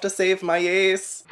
to save my ace.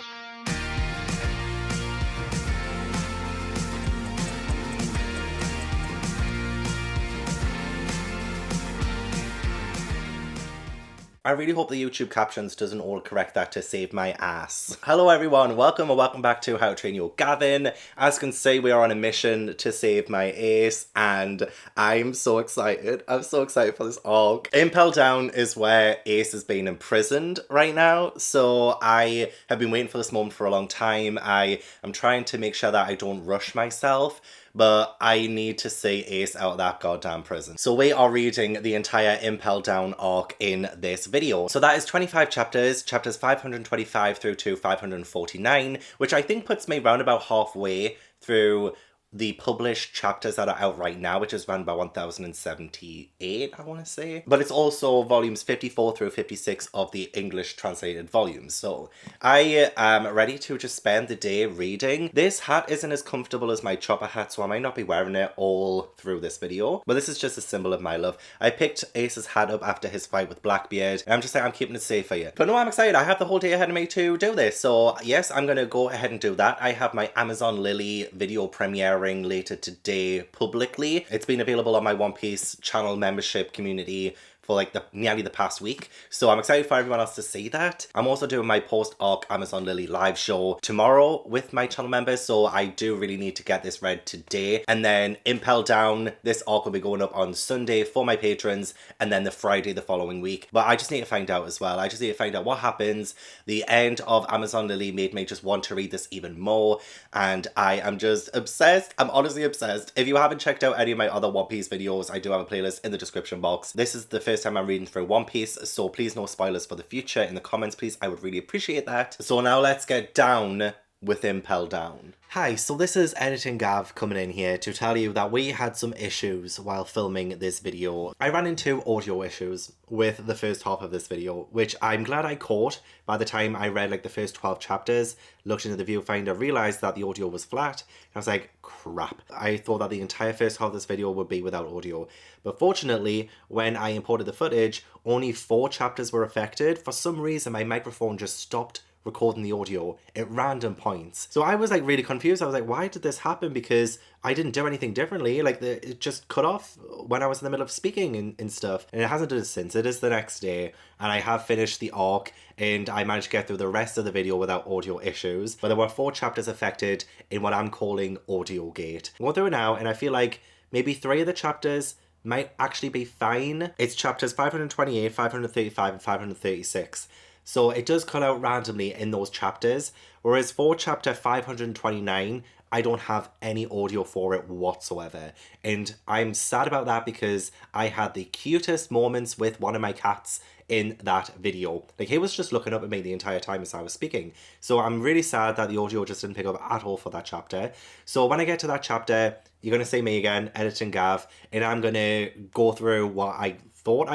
I really hope the YouTube captions doesn't autocorrect that to save my ass. Hello everyone, welcome back to How to Train Your Gavin. As you can see, we are on a mission to save my ace, and I'm so excited. I'm so excited for this arc. Impel Down is where Ace is being imprisoned right now, so I have been waiting for this moment for a long time. I am trying to make sure that I don't rush myself, but I need to see Ace out of that goddamn prison. So we are reading the entire Impel Down arc in this video. So that is 25 chapters, chapters 525 through to 549, which I think puts me round about halfway through the published chapters that are out right now, which is around about 1078, I want to say. But it's also volumes 54 through 56 of the English translated volumes. So I am ready to just spend the day reading. This hat isn't as comfortable as my chopper hat, so I might not be wearing it all through this video. But this is just a symbol of my love. I picked Ace's hat up after his fight with Blackbeard, and I'm just like, I'm keeping it safe for you. But no, I'm excited. I have the whole day ahead of me to do this. So yes, I'm going to go ahead and do that. I have my Amazon Lily video premiere later today publicly. It's been available on my One Piece channel membership community for like nearly the past week, so I'm excited for everyone else to see that. I'm also doing my post-arc Amazon Lily live show tomorrow with my channel members, so I do really need to get this read today. And then Impel Down, this arc will be going up on Sunday for my patrons, and then the Friday the following week. But I just need to find out as well. I just need to find out what happens. The end of Amazon Lily made me just want to read this even more, and I am just obsessed. I'm honestly obsessed. If you haven't checked out any of my other One Piece videos, I do have a playlist in the description box. This is the first time I'm reading through One Piece, so please no spoilers for the future in the comments, please. I would really appreciate that. So now let's get down with Impel Down. Hi, so this is Editing Gav coming in here to tell you that we had some issues while filming this video. I ran into audio issues with the first half of this video, which I'm glad I caught by the time I read like the first 12 chapters, looked into the viewfinder, realised that the audio was flat, and I was like, crap. I thought that the entire first half of this video would be without audio. But fortunately, when I imported the footage, only 4 chapters were affected. For some reason, my microphone just stopped recording the audio at random points. So I was like really confused. I was like, why did this happen? Because I didn't do anything differently. Like it just cut off when I was in the middle of speaking and stuff. And it hasn't done it since. It is the next day, and I have finished the arc, and I managed to get through the rest of the video without audio issues. But there were 4 chapters affected in what I'm calling Audiogate. I'm going through it now, and I feel like maybe 3 of the chapters might actually be fine. It's chapters 528, 535, and 536. So it does cut out randomly in those chapters, whereas for chapter 529, I don't have any audio for it whatsoever. And I'm sad about that because I had the cutest moments with one of my cats in that video. Like, he was just looking up at me the entire time as I was speaking. So I'm really sad that the audio just didn't pick up at all for that chapter. So when I get to that chapter, you're going to see me again, Editing Gav, and I'm going to go through what I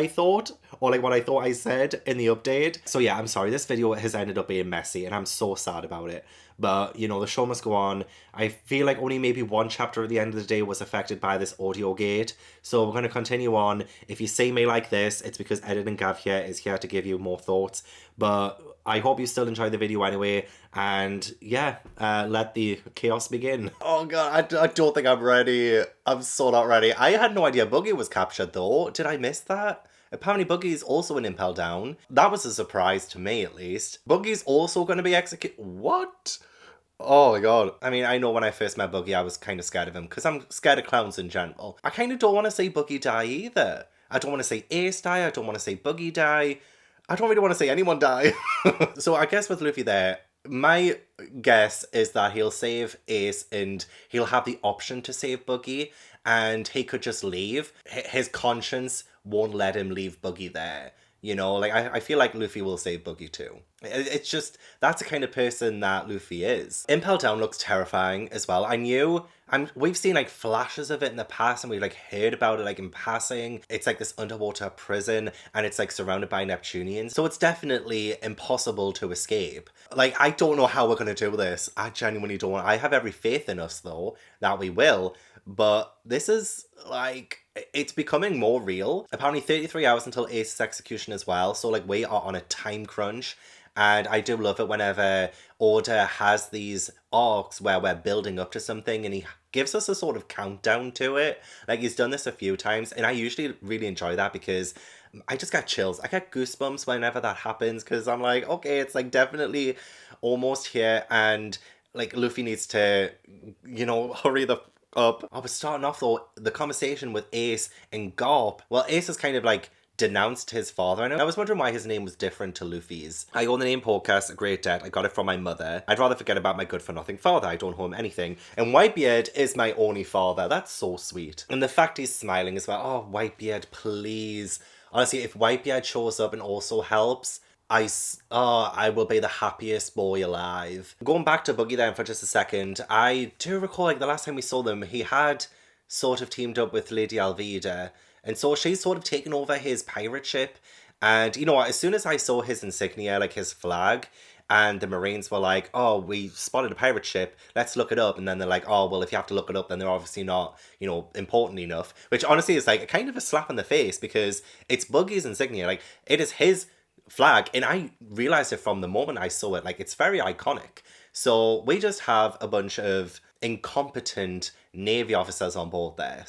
thought, or like what I thought I said in the update. So yeah, I'm sorry, this video has ended up being messy, and I'm so sad about it. But, you know, the show must go on. I feel like only maybe 1 chapter at the end of the day was affected by this Audiogate. So we're going to continue on. If you see me like this, it's because Editing Gav here is here to give you more thoughts. But I hope you still enjoy the video anyway. And yeah, let the chaos begin. Oh god, I don't think I'm ready. I'm so not ready. I had no idea Boogie was captured though. Did I miss that? Apparently Boogie's also in Impel Down. That was a surprise to me, at least. Boogie's also going to be executed. What? Oh my god. I mean, I know when I first met Boogie, I was kind of scared of him, because I'm scared of clowns in general. I kind of don't want to see Boogie die either. I don't want to say Ace die. I don't want to say Boogie die. I don't really want to see anyone die. So I guess with Luffy there, my guess is that he'll save Ace and he'll have the option to save Boogie, and he could just leave. His conscience won't let him leave Boogie there. You know, like, I feel like Luffy will save Boogie too. It's just, that's the kind of person that Luffy is. Impel Down looks terrifying as well. We've seen like flashes of it in the past, and we've like heard about it like in passing. It's like this underwater prison, and it's like surrounded by Neptunians. So it's definitely impossible to escape. Like, I don't know how we're going to do this. I genuinely don't. I have every faith in us though, that we will. But this is like, it's becoming more real. Apparently 33 hours until Ace's execution as well. So like, we are on a time crunch. And I do love it whenever Order has these arcs where we're building up to something and he gives us a sort of countdown to it. Like, he's done this a few times, and I usually really enjoy that because I just get chills. I get goosebumps whenever that happens because I'm like, okay, it's like definitely almost here, and like Luffy needs to, hurry the up. I was starting off though the conversation with Ace and Garp. Well, Ace is kind of like denounced his father, and I was wondering why his name was different to Luffy's. I own the name podcast, A Great Debt. I got it from my mother. I'd rather forget about my good-for-nothing father. I don't owe him anything. And Whitebeard is my only father. That's so sweet. And the fact he's smiling as well. Oh, Whitebeard, please. Honestly, if Whitebeard shows up and also helps, I will be the happiest boy alive. Going back to Buggy then for just a second, I do recall like the last time we saw them, he had sort of teamed up with Lady Alvida. And so she's sort of taken over his pirate ship. And you know what, as soon as I saw his insignia, like his flag, and the Marines were like, oh, we spotted a pirate ship, let's look it up. And then they're like, oh, well, if you have to look it up, then they're obviously not, important enough. Which honestly is like a kind of a slap in the face because it's Buggy's insignia. Like, it is his flag. And I realized it from the moment I saw it. Like, it's very iconic. So we just have a bunch of incompetent Navy officers on board there.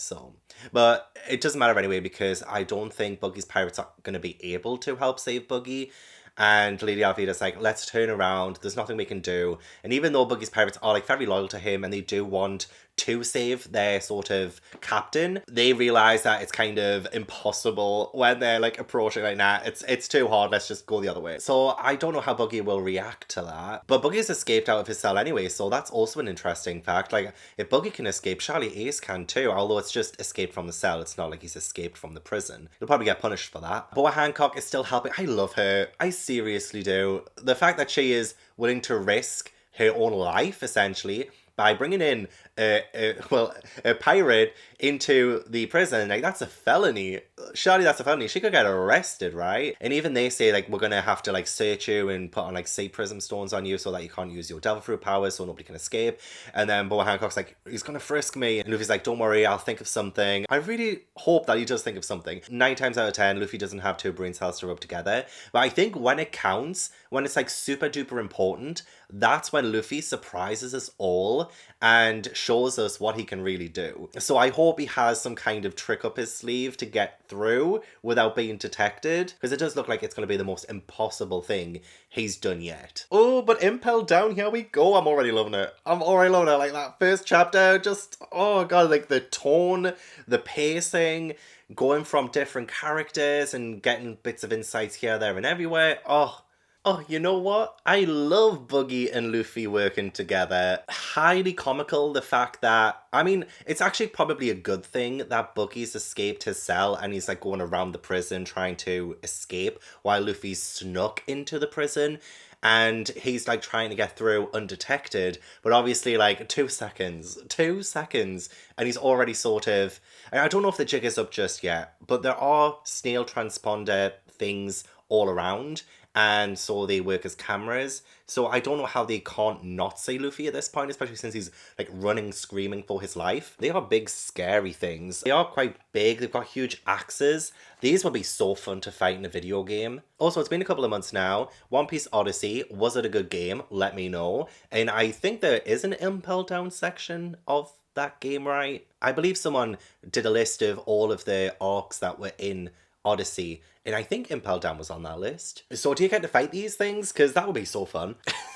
But it doesn't matter anyway because I don't think Buggy's pirates are going to be able to help save Buggy. And Lady Alvida's like, let's turn around. There's nothing we can do. And even though Buggy's pirates are like very loyal to him and they do want to save their sort of captain, they realize that it's kind of impossible when they're like approaching like, nah, it's too hard, let's just go the other way. So I don't know how Buggy will react to that. But Buggy's escaped out of his cell anyway, so that's also an interesting fact. Like, if Buggy can escape, surely Ace can too, although it's just escaped from the cell. It's not like he's escaped from the prison. He'll probably get punished for that. Boa Hancock is still helping. I love her. I seriously do. The fact that she is willing to risk her own life, essentially, by bringing in a pirate into the prison, like, that's a felony. Surely that's a felony. She could get arrested, right? And even they say, like, we're gonna have to, like, search you and put on, like, sea prism stones on you so that you can't use your devil fruit powers so nobody can escape. And then Boa Hancock's like, he's gonna frisk me. And Luffy's like, don't worry, I'll think of something. I really hope that he does think of something. 9 times out of 10, Luffy doesn't have 2 brain cells to rub together. But I think when it counts, when it's, like, super duper important, that's when Luffy surprises us all and shows us what he can really do. So I hope he has some kind of trick up his sleeve to get through without being detected, because it does look like it's going to be the most impossible thing he's done yet. Oh, but Impel Down, here we go. I'm already loving it. Like, that first chapter, just, oh god, like the tone, the pacing, going from different characters and getting bits of insights here, there, and everywhere. Oh, you know what? I love Buggy and Luffy working together. Highly comical, the fact that, I mean, it's actually probably a good thing that Buggy's escaped his cell and he's like going around the prison trying to escape while Luffy's snuck into the prison. And he's like trying to get through undetected, but obviously like 2 seconds, and he's already sort of, and I don't know if the jig is up just yet, but there are snail transponder things all around. And so they work as cameras. So I don't know how they can't not see Luffy at this point, especially since he's like running, screaming for his life. They are big, scary things. They are quite big. They've got huge axes. These would be so fun to fight in a video game. Also, it's been a couple of months now. One Piece Odyssey. Was it a good game? Let me know. And I think there is an Impel Down section of that game, right? I believe someone did a list of all of the arcs that were in Odyssey, and I think Impel Down was on that list. So do you get to fight these things? Because that would be so fun.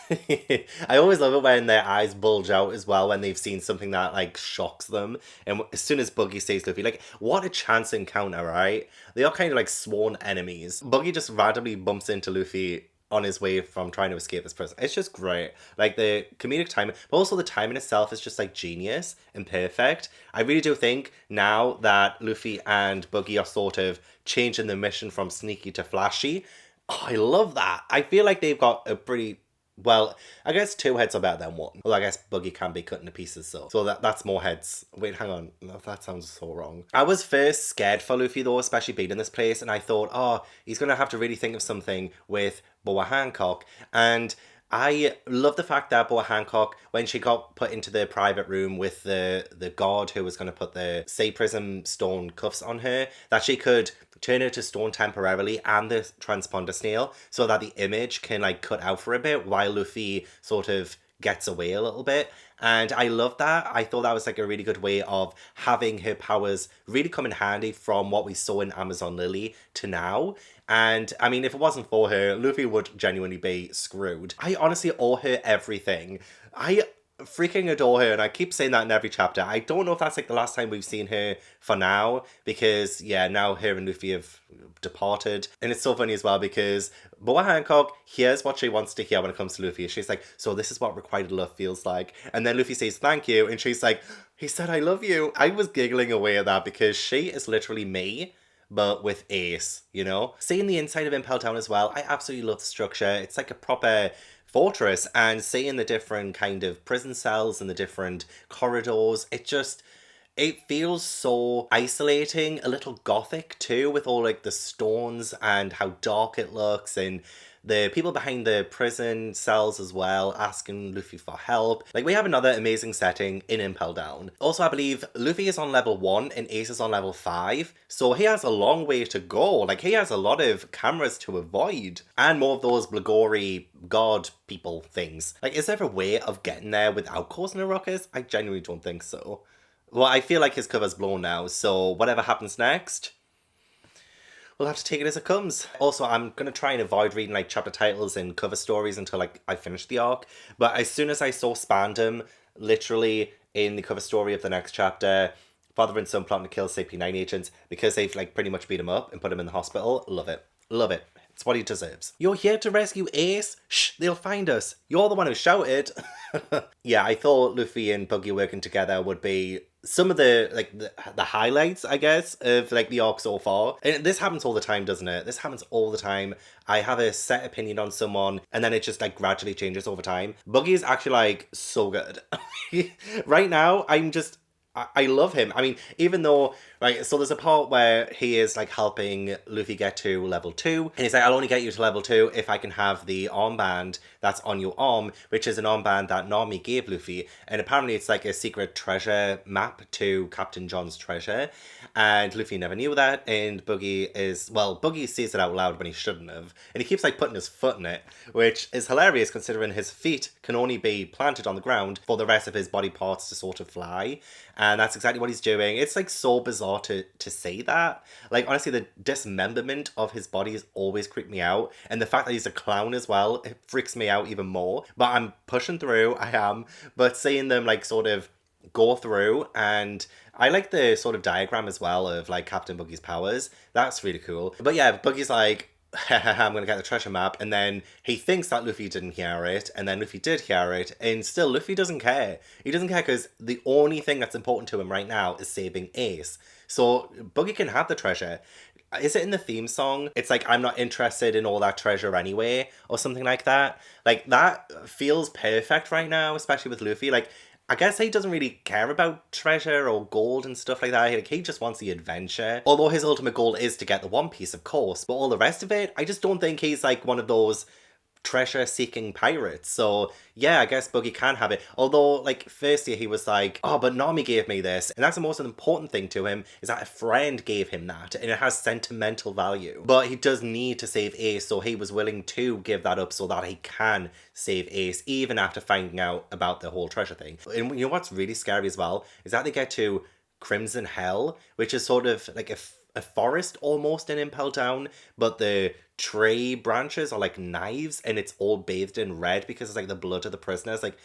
I always love it when their eyes bulge out as well when they've seen something that like shocks them. And as soon as Buggy says Luffy, like, what a chance encounter, right? They are kind of like sworn enemies. Buggy just randomly bumps into Luffy on his way from trying to escape this prison. It's just great. Like, the comedic timing, but also the timing itself is just like genius and perfect. I really do think now that Luffy and Buggy are sort of changing the mission from sneaky to flashy, I love that. I feel like they've got a pretty, well, I guess 2 heads are better than 1. Well, I guess Buggy can be cut into pieces, so that's more heads. Wait, hang on. No, that sounds so wrong. I was first scared for Luffy, though, especially being in this place, and I thought, oh, he's going to have to really think of something with Boa Hancock. And I love the fact that Boa Hancock, when she got put into the private room with the guard who was going to put the Sea Prism stone cuffs on her, that she could turn her to stone temporarily and the transponder snail so that the image can like cut out for a bit while Luffy sort of gets away a little bit. And I love that. I thought that was like a really good way of having her powers really come in handy from what we saw in Amazon Lily to now. And I mean, if it wasn't for her, Luffy would genuinely be screwed. I honestly owe her everything. I freaking adore her, and I keep saying that in every chapter. I don't know if that's like the last time we've seen her for now, because yeah, now her and Luffy have departed. And it's so funny as well because Boa Hancock hears what she wants to hear when it comes to Luffy. She's like, so this is what requited love feels like. And then Luffy says thank you, and she's like, he said I love you. I was giggling away at that because she is literally me, but with Ace, you know? Seeing the inside of Impel Down as well, I absolutely love the structure. It's like a proper fortress, and seeing the different kind of prison cells and the different corridors, it feels so isolating, a little gothic too, with all like the stones and how dark it looks, and the people behind the prison cells as well, asking Luffy for help. Like, we have another amazing setting in Impel Down. Also, I believe Luffy is on level 1 and Ace is on level 5, so he has a long way to go. Like, he has a lot of cameras to avoid, and more of those Blagori god people things. Like, is there a way of getting there without causing a ruckus? I genuinely don't think so. Well, I feel like his cover's blown now, so whatever happens next, we'll have to take it as it comes. Also, I'm going to try and avoid reading like chapter titles and cover stories until like I finish the arc. But as soon as I saw Spandam, literally in the cover story of the next chapter, father and son plotting to kill CP9 agents because they've like pretty much beat him up and put him in the hospital. Love it. Love it. It's what he deserves. You're here to rescue Ace? Shh, they'll find us. You're the one who shouted. Yeah, I thought Luffy and Buggy working together would be some of the highlights, I guess, of like the arc so far. And this happens all the time, doesn't it? This happens all the time. I have a set opinion on someone and then it just like gradually changes over time. Buggy is actually like so good. Right now, I love him. I mean, even though, right, so there's a part where he is like helping Luffy get to level 2, and he's like, I'll only get you to level 2 if I can have the armband that's on your arm, which is an armband that Nami gave Luffy, and apparently it's like a secret treasure map to Captain John's treasure, and Luffy never knew that, and Buggy says it out loud when he shouldn't have, and he keeps like putting his foot in it, which is hilarious considering his feet can only be planted on the ground for the rest of his body parts to sort of fly. And that's exactly what he's doing. It's like so bizarre to see that. Like, honestly, the dismemberment of his body has always creeped me out. And the fact that he's a clown as well, it freaks me out even more. But I'm pushing through, I am. But seeing them like sort of go through, and I like the sort of diagram as well of like Captain Buggy's powers. That's really cool. But yeah, Buggy's like, I'm going to get the treasure map, and then he thinks that Luffy didn't hear it, and then Luffy did hear it, and still Luffy doesn't care. He doesn't care because the only thing that's important to him right now is saving Ace. So Buggy can have the treasure. Is it in the theme song? It's like, I'm not interested in all that treasure anyway, or something like that. Like, that feels perfect right now, especially with Luffy. Like, I guess he doesn't really care about treasure or gold and stuff like that. Like, he just wants the adventure. Although his ultimate goal is to get the One Piece, of course. But all the rest of it, I just don't think he's like one of those treasure-seeking pirates. So yeah, I guess Buggy can have it. Although, like, first year he was like, oh, but Nami gave me this. And that's the most important thing to him, is that a friend gave him that. And it has sentimental value. But he does need to save Ace, so he was willing to give that up so that he can save Ace, even after finding out about the whole treasure thing. And you know what's really scary as well? Is that they get to Crimson Hell, which is sort of like a forest almost in Impel Down, but the tree branches are like knives and it's all bathed in red because it's like the blood of the prisoners. Like,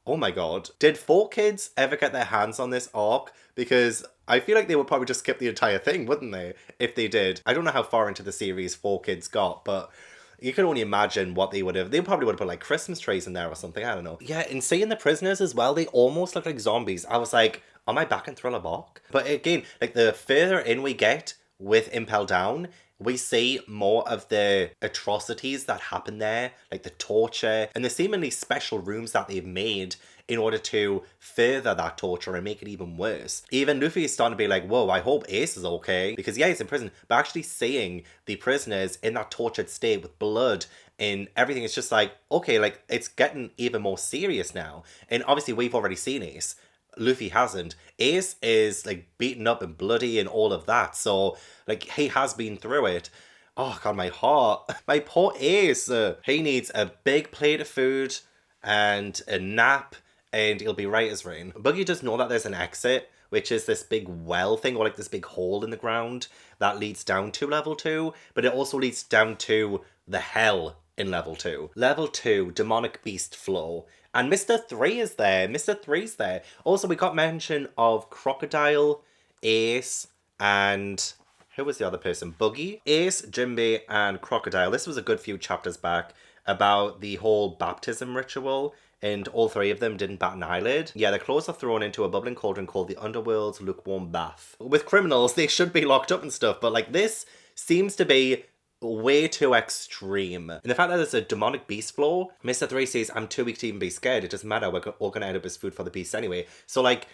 oh my god. Did 4Kids ever get their hands on this arc? Because I feel like they would probably just skip the entire thing, wouldn't they? If they did. I don't know how far into the series 4Kids got, but you can only imagine what they probably would have put like Christmas trees in there or something, I don't know. Yeah, and seeing the prisoners as well, they almost look like zombies. I was like, am I back in Thriller Bark? But again, like the further in we get with Impel Down, we see more of the atrocities that happen there, like the torture and the seemingly special rooms that they've made in order to further that torture and make it even worse. Even Luffy is starting to be like, whoa, I hope Ace is okay, because yeah, he's in prison, but actually seeing the prisoners in that tortured state with blood and everything, it's just like, okay, like it's getting even more serious now. And obviously we've already seen Ace. Luffy hasn't. Ace is like beaten up and bloody and all of that, so like he has been through it. Oh god, my heart. My poor Ace. He needs a big plate of food and a nap, and he'll be right as rain. Buggy does know that there's an exit, which is this big well thing, or like this big hole in the ground that leads down to level 2, but it also leads down to the hell in level 2. Level 2, Demonic Beast Flow. And Mr. 3 is there. Mr. 3's there. Also, we got mention of Crocodile, Ace, and who was the other person? Buggy, Ace, Jinbei, and Crocodile. This was a good few chapters back about the whole baptism ritual, and all three of them didn't bat an eyelid. Yeah, their clothes are thrown into a bubbling cauldron called the Underworld's Lukewarm Bath. With criminals, they should be locked up and stuff, but like this seems to be way too extreme. And the fact that there's a demonic beast flow, Mr. 3 says, I'm too weak to even be scared. It doesn't matter. We're all going to end up as food for the beasts anyway. So like,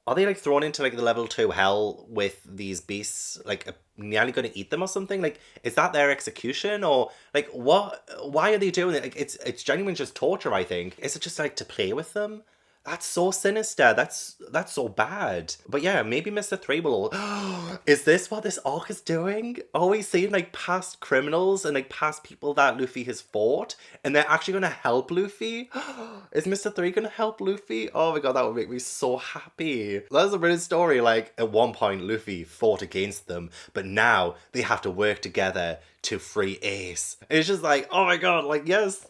are they like thrown into like the level 2 hell with these beasts like nearly going to eat them or something? Like, is that their execution, or like what? Why are they doing it? Like, it's genuinely just torture. I think. Is it just like to play with them? That's so sinister. That's so bad. But yeah, maybe Mr. 3 will... Is this what this arc is doing? Are we seeing like past criminals and like past people that Luffy has fought, and they're actually going to help Luffy? Is Mr. 3 going to help Luffy? Oh my god, that would make me so happy. That's a brilliant story. Like, at one point, Luffy fought against them, but now they have to work together to free Ace. It's just like, oh my god, like, yes.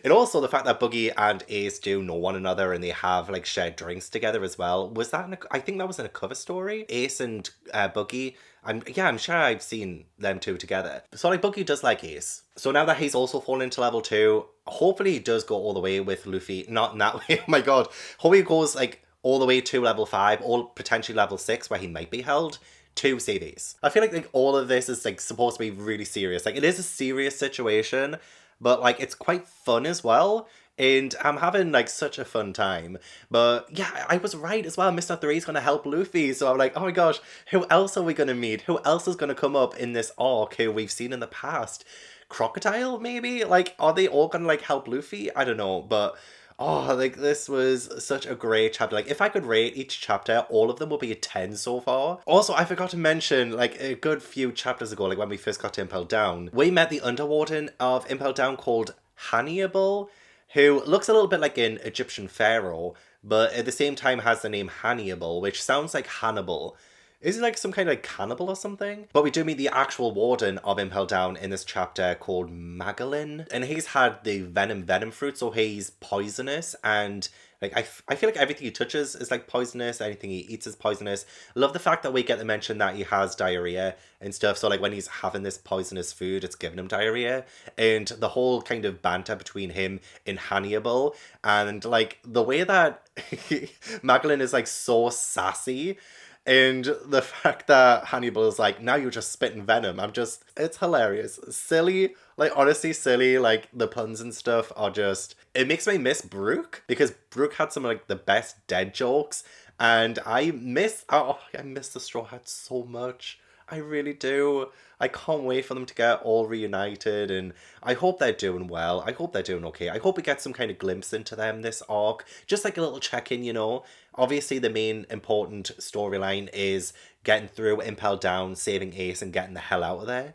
And also the fact that Buggy and Ace do know one another and they have like shared drinks together as well. Was that I think that was in a cover story? Ace and Buggy. I'm sure I've seen them two together. So like Buggy does like Ace. So now that he's also fallen into level 2, hopefully he does go all the way with Luffy. Not in that way, oh my god. Hopefully he goes like all the way to level 5 or potentially level 6 where he might be held to save Ace. I feel like all of this is like supposed to be really serious. Like, it is a serious situation, but like it's quite fun as well. And I'm having like such a fun time. But yeah, I was right as well. Mr. 3 is going to help Luffy. So I'm like, oh my gosh, who else are we going to meet? Who else is going to come up in this arc who we've seen in the past? Crocodile, maybe? Like, are they all going to like help Luffy? I don't know. But oh, like, this was such a great chapter. Like, if I could rate each chapter, all of them would be a 10 so far. Also, I forgot to mention, like, a good few chapters ago, like, when we first got to Impel Down, we met the Underwarden of Impel Down called Hannibal, who looks a little bit like an Egyptian pharaoh, but at the same time has the name Hannibal, which sounds like Hannibal. Is he like some kind of like cannibal or something? But we do meet the actual warden of Impel Down in this chapter called Magellan. And he's had the venom fruit, so he's poisonous. And like I feel like everything he touches is like poisonous. Anything he eats is poisonous. I love the fact that we get the mention that he has diarrhea and stuff. So like when he's having this poisonous food, it's giving him diarrhea. And the whole kind of banter between him and Hannibal. And like the way that Magellan is like so sassy. And the fact that Hannibal is like, now you're just spitting venom. It's hilarious. Silly, like honestly silly, like the puns and stuff are just, it makes me miss Brooke, because Brooke had some of like the best dead jokes. And I miss the Straw Hats so much. I really do. I can't wait for them to get all reunited, and I hope they're doing well. I hope they're doing okay. I hope we get some kind of glimpse into them this arc. Just like a little check-in, you know. Obviously, the main important storyline is getting through Impel Down, saving Ace, and getting the hell out of there.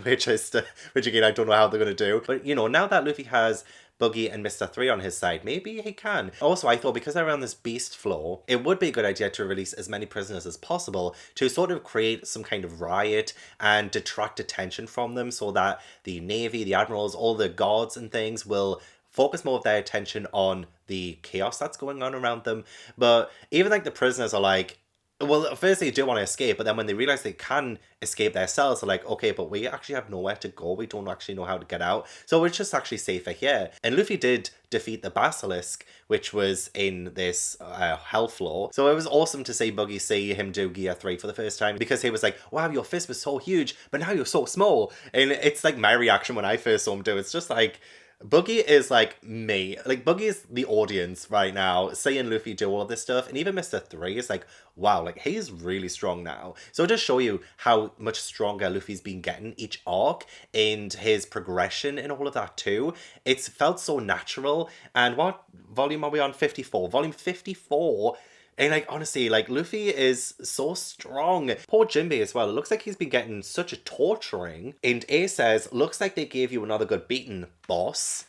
which again, I don't know how they're going to do. But, you know, now that Luffy has Buggy and Mr. 3 on his side, maybe he can. Also, I thought because they're on this beast floor, it would be a good idea to release as many prisoners as possible to sort of create some kind of riot and detract attention from them, so that the Navy, the Admirals, all the guards and things will focus more of their attention on the chaos that's going on around them. But even like the prisoners are like, well, first they do want to escape, but then when they realize they can escape their cells, they're like, okay, but we actually have nowhere to go. We don't actually know how to get out. So we're just actually safer here. And Luffy did defeat the Basilisk, which was in this hell floor. So it was awesome to see Buggy see him do Gear 3 for the first time, because he was like, wow, your fist was so huge, but now you're so small. And it's like my reaction when I first saw him do it. It's just like, Boogie is like me. Like, Boogie is the audience right now, seeing Luffy do all of this stuff. And even Mr. 3 is like, wow, like, he's really strong now. So it does show you how much stronger Luffy's been getting each arc and his progression and all of that too. It's felt so natural. And what volume are we on? 54. Volume 54. And like, honestly, like, Luffy is so strong. Poor Jinbei as well. It looks like he's been getting such a torturing. And Ace says, looks like they gave you another good beating, boss.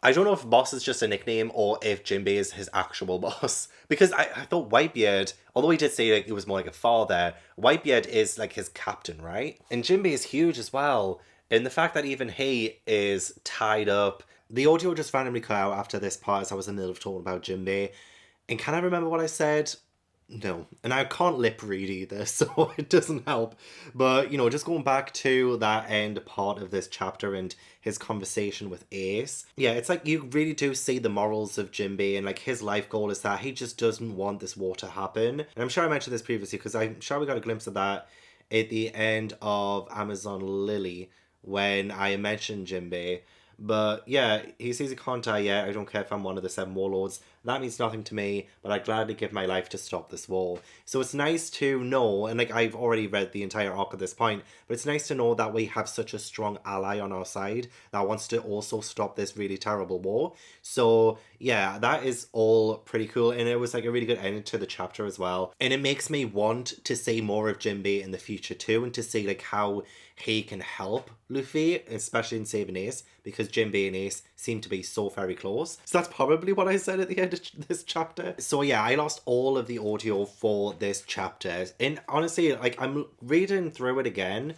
I don't know if boss is just a nickname or if Jinbei is his actual boss. Because I thought Whitebeard, although he did say like he was more like a father, Whitebeard is like his captain, right? And Jinbei is huge as well. And the fact that even he is tied up. The audio just randomly cut out after this part as I was in the middle of talking about Jinbei. And can I remember what I said? No. And I can't lip read either, so it doesn't help. But, you know, just going back to that end part of this chapter and his conversation with Ace. Yeah, it's like you really do see the morals of Jinbei, and like his life goal is that he just doesn't want this war to happen. And I'm sure I mentioned this previously because I'm sure we got a glimpse of that at the end of Amazon Lily when I mentioned Jinbei. But yeah, he says he can't die yet. I don't care if I'm one of the 7 warlords. That means nothing to me, but I'd gladly give my life to stop this war. So it's nice to know, and like I've already read the entire arc at this point, but it's nice to know that we have such a strong ally on our side that wants to also stop this really terrible war. So yeah, that is all pretty cool, and it was like a really good ending to the chapter as well. And it makes me want to see more of Jinbei in the future too, and to see like how he can help Luffy, especially in saving Ace, because Jinbei and Ace seem to be so very close. So that's probably what I said at the end of this chapter. So yeah, I lost all of the audio for this chapter. And honestly, like, I'm reading through it again,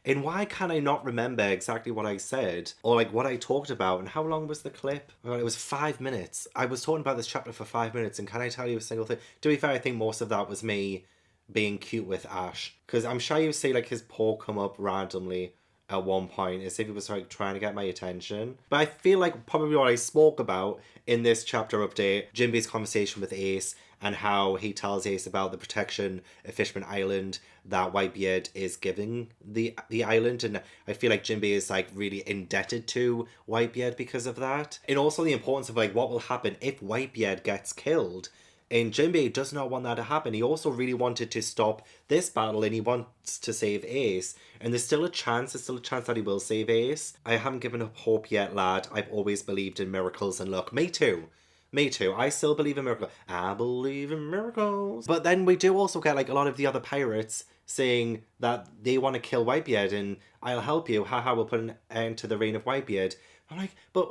and why can I not remember exactly what I said? Or like what I talked about? And how long was the clip? Well, it was 5 minutes. I was talking about this chapter for 5 minutes, and can I tell you a single thing? To be fair, I think most of that was me being cute with Ash. Because I'm sure you see like his paw come up randomly at one point as if he was like trying to get my attention. But I feel like probably what I spoke about in this chapter update, Jinbei's conversation with Ace and how he tells Ace about the protection of Fishman Island that Whitebeard is giving the island, and I feel like Jinbei is like really indebted to Whitebeard because of that. And also the importance of like what will happen if Whitebeard gets killed. And Jinbei does not want that to happen. He also really wanted to stop this battle, and he wants to save Ace. And there's still a chance that he will save Ace. I haven't given up hope yet, lad. I've always believed in miracles and luck. Me too. Me too. I still believe in miracles. I believe in miracles. But then we do also get like a lot of the other pirates saying that they want to kill Whitebeard and I'll help you. Haha, we'll put an end to the reign of Whitebeard. I'm like, but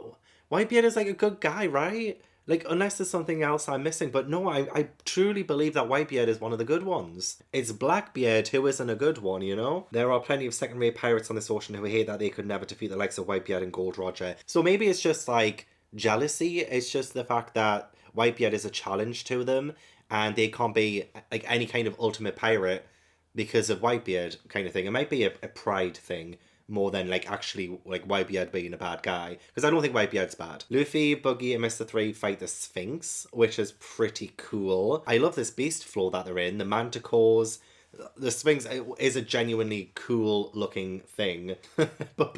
Whitebeard is like a good guy, right? Like, unless there's something else I'm missing. But no, I truly believe that Whitebeard is one of the good ones. It's Blackbeard who isn't a good one, you know? There are plenty of second-rate pirates on this ocean who hate that they could never defeat the likes of Whitebeard and Gold Roger. So maybe it's just, like, jealousy. It's just the fact that Whitebeard is a challenge to them, and they can't be, like, any kind of ultimate pirate because of Whitebeard kind of thing. It might be a pride thing more than like actually like Whitebeard being a bad guy, because I don't think Whitebeard's bad. Luffy, Buggy, and Mr. 3 fight the Sphinx, which is pretty cool. I love this beast floor that they're in. The Manticores, the Sphinx is a genuinely cool looking thing. but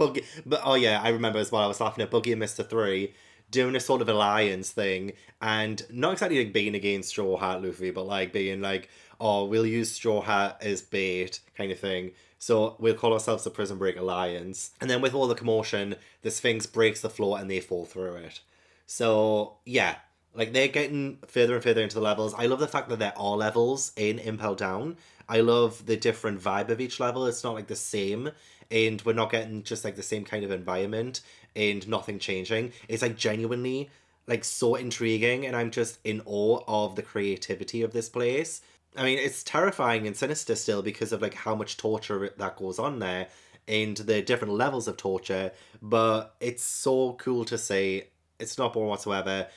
oh yeah, I remember as well, I was laughing at Buggy and Mr. 3 doing a sort of alliance thing, and not exactly like being against Straw Hat Luffy, but like being like, oh, we'll use Straw Hat as bait kind of thing. So we'll call ourselves the Prison Break Alliance. And then with all the commotion, the Sphinx breaks the floor and they fall through it. So yeah, like they're getting further and further into the levels. I love the fact that there are levels in Impel Down. I love the different vibe of each level. It's not like the same, and we're not getting just like the same kind of environment and nothing changing. It's like genuinely like so intriguing, and I'm just in awe of the creativity of this place. I mean, it's terrifying and sinister still because of like how much torture that goes on there and the different levels of torture, but it's so cool to see. It's not boring whatsoever.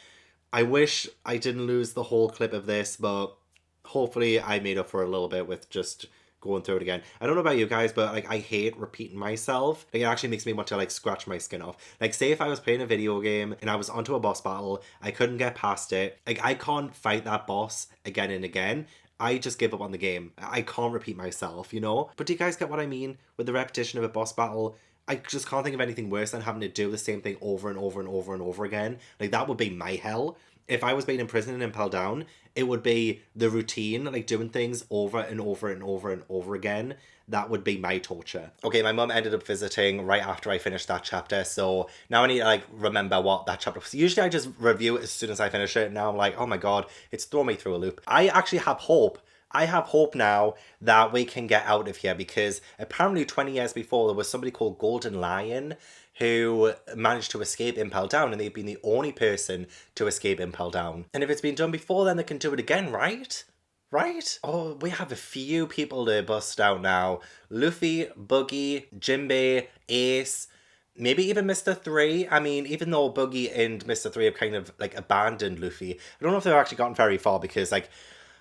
I wish I didn't lose the whole clip of this, but hopefully I made up for a little bit with just going through it again. I don't know about you guys, but like I hate repeating myself. Like, it actually makes me want to like scratch my skin off. Like, say if I was playing a video game and I was onto a boss battle, I couldn't get past it. Like, I can't fight that boss again and again. I just give up on the game. I can't repeat myself, you know? But do you guys get what I mean with the repetition of a boss battle? I just can't think of anything worse than having to do the same thing over and over and over and over again. Like, that would be my hell. If I was being in prison in Impel Down, it would be the routine, like doing things over and over and over and over again. That would be my torture. Okay, my mum ended up visiting right after I finished that chapter, so now I need to like remember what that chapter was. Usually I just review it as soon as I finish it, and now I'm like, oh my god, it's thrown me through a loop. I actually have hope. I have hope now that we can get out of here, because apparently 20 years before there was somebody called Golden Lion who managed to escape Impel Down, and they've been the only person to escape Impel Down. And if it's been done before, then they can do it again, right? Right? Oh, we have a few people to bust out now. Luffy, Buggy, Jinbei, Ace, maybe even Mr. 3. I mean, even though Buggy and Mr. 3 have kind of like abandoned Luffy, I don't know if they've actually gotten very far, because like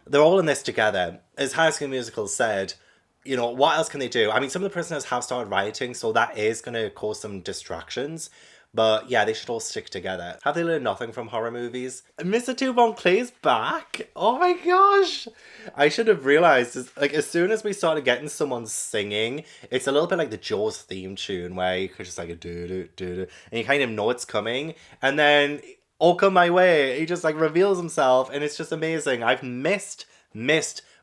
they're all in this together. As High School Musical said, you know, what else can they do? I mean, some of the prisoners have started rioting, so that is going to cause some distractions. But yeah, they should all stick together. Have they learned nothing from horror movies? Mr. Two Bon Clay's back? Oh my gosh! I should have realised, like, as soon as we started getting someone singing, it's a little bit like the Jaws theme tune, where you could just like, do-do-do-do, and you kind of know it's coming, and then, oh, come my way, he just like reveals himself, and it's just amazing. I've missed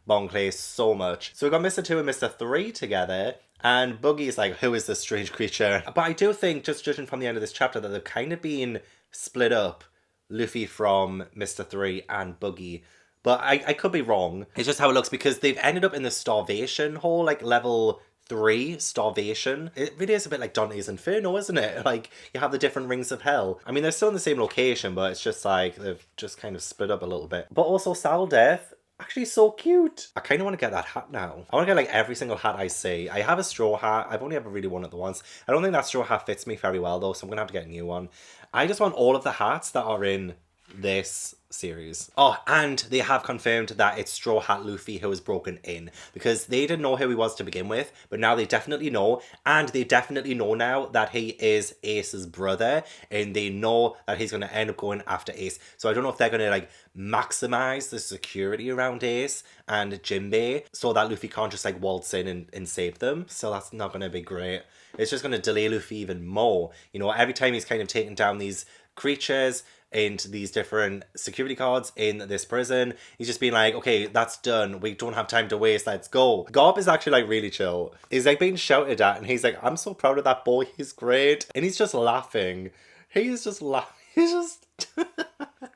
Bon Clay so much. So we got Mr. 2 and Mr. 3 together, and Buggy's like, who is this strange creature? But I do think, just judging from the end of this chapter, that they've kind of been split up, Luffy from Mr. 3 and Buggy. But I could be wrong. It's just how it looks, because they've ended up in the starvation hole, like level 3, starvation. It really is a bit like Dante's Inferno, isn't it? Like, you have the different rings of hell. I mean, they're still in the same location, but it's just like, they've just kind of split up a little bit. But also, Sal Death, actually so cute. I kind of want to get that hat now. I want to get like every single hat I see. I have a straw hat. I've only ever really worn it the once. I don't think that straw hat fits me very well though, so I'm going to have to get a new one. I just want all of the hats that are in this series. Oh, and they have confirmed that it's Straw Hat Luffy who is broken in, because they didn't know who he was to begin with, but now they definitely know, and they definitely know now that he is Ace's brother, and they know that he's going to end up going after Ace. So I don't know if they're going to like maximize the security around Ace and Jinbei so that Luffy can't just like waltz in and save them. So that's not going to be great. It's just going to delay Luffy even more. You know, every time he's kind of taking down these creatures into these different security guards in this prison, he's just being like, okay, that's done, we don't have time to waste, let's go. Garp is actually like really chill. He's like being shouted at, and he's like, I'm so proud of that boy, he's great. And he's just laughing. He's just laughing. He's just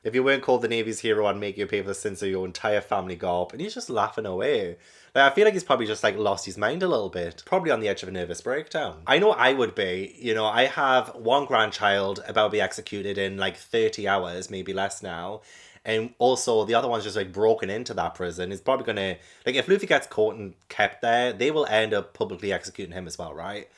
if you weren't called the Navy's hero, I'd make you pay for the sins of your entire family, Garp. And he's just laughing away. Like, I feel like he's probably just like lost his mind a little bit. Probably on the edge of a nervous breakdown. I know I would be. You know, I have one grandchild about to be executed in like 30 hours, maybe less now. And also the other one's just like broken into that prison. Is probably gonna, like, if Luffy gets caught and kept there, they will end up publicly executing him as well, right?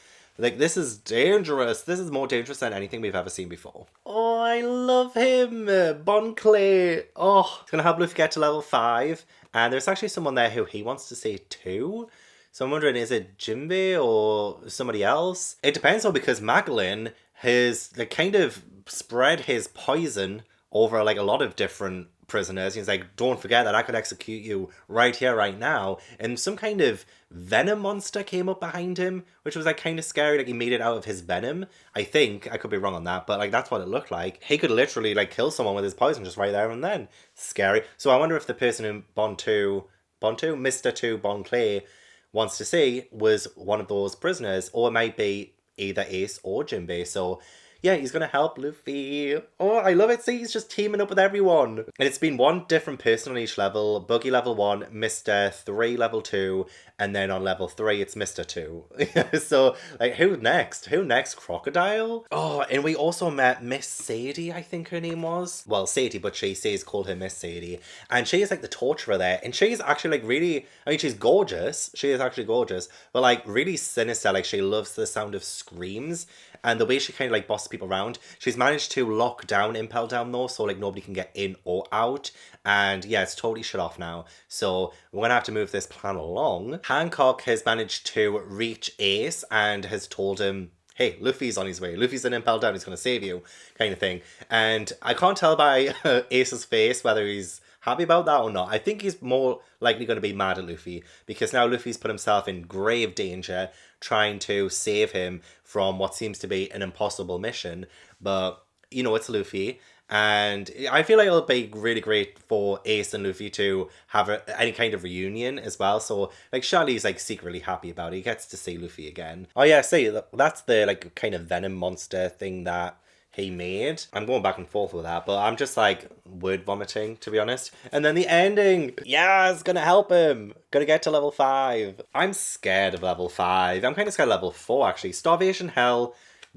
Like, this is dangerous. This is more dangerous than anything we've ever seen before. Oh, I love him. Bon Clay. Oh, it's going to help Luffy get to level 5. And there's actually someone there who he wants to say too. So I'm wondering, is it Jinbei or somebody else? It depends though, because Magdalene has like kind of spread his poison over like a lot of different prisoners. He's like, don't forget that I could execute you right here, right now. And some kind of venom monster came up behind him, which was like kind of scary. Like, he made it out of his venom. I think, I could be wrong on that, but like that's what it looked like. He could literally like kill someone with his poison just right there and then. Scary. So I wonder if the person who Mr. 2 Bon Clay wants to see was one of those prisoners, or it might be either Ace or Jinbei. So yeah, he's going to help Luffy. Oh, I love it. See, he's just teaming up with everyone. And it's been one different person on each level. Buggy level 1, Mr. 3 level 2, and then on level 3, it's Mr. 2. So, like, who next? Who next? Crocodile? Oh, and we also met Miss Sadie, I think her name was. Well, Sadie, but she says called her Miss Sadie. And she is, like, the torturer there. And she's actually, like, really, I mean, she's gorgeous. She is actually gorgeous. But, like, really sinister. Like, she loves the sound of screams. And the way she kind of like bosses people around, she's managed to lock down Impel Down though, so like nobody can get in or out. And yeah, it's totally shut off now. So we're going to have to move this plan along. Hancock has managed to reach Ace and has told him, hey, Luffy's on his way. Luffy's in Impel Down, he's going to save you, kind of thing. And I can't tell by Ace's face whether he's happy about that or not. I think he's more likely going to be mad at Luffy because now Luffy's put himself in grave danger trying to save him from what seems to be an impossible mission. But, you know, it's Luffy. And I feel like it'll be really great for Ace and Luffy to have any kind of reunion as well. So, like, Charlie's, like, secretly happy about it. He gets to see Luffy again. Oh, yeah, see, that's the, like, kind of venom monster thing that he made. I'm going back and forth with that, but I'm just, like, word vomiting, to be honest. And then the ending. Yeah, it's gonna help him. Gonna get to level 5. I'm scared of level 5. I'm kind of scared of level 4, actually. Starvation Hell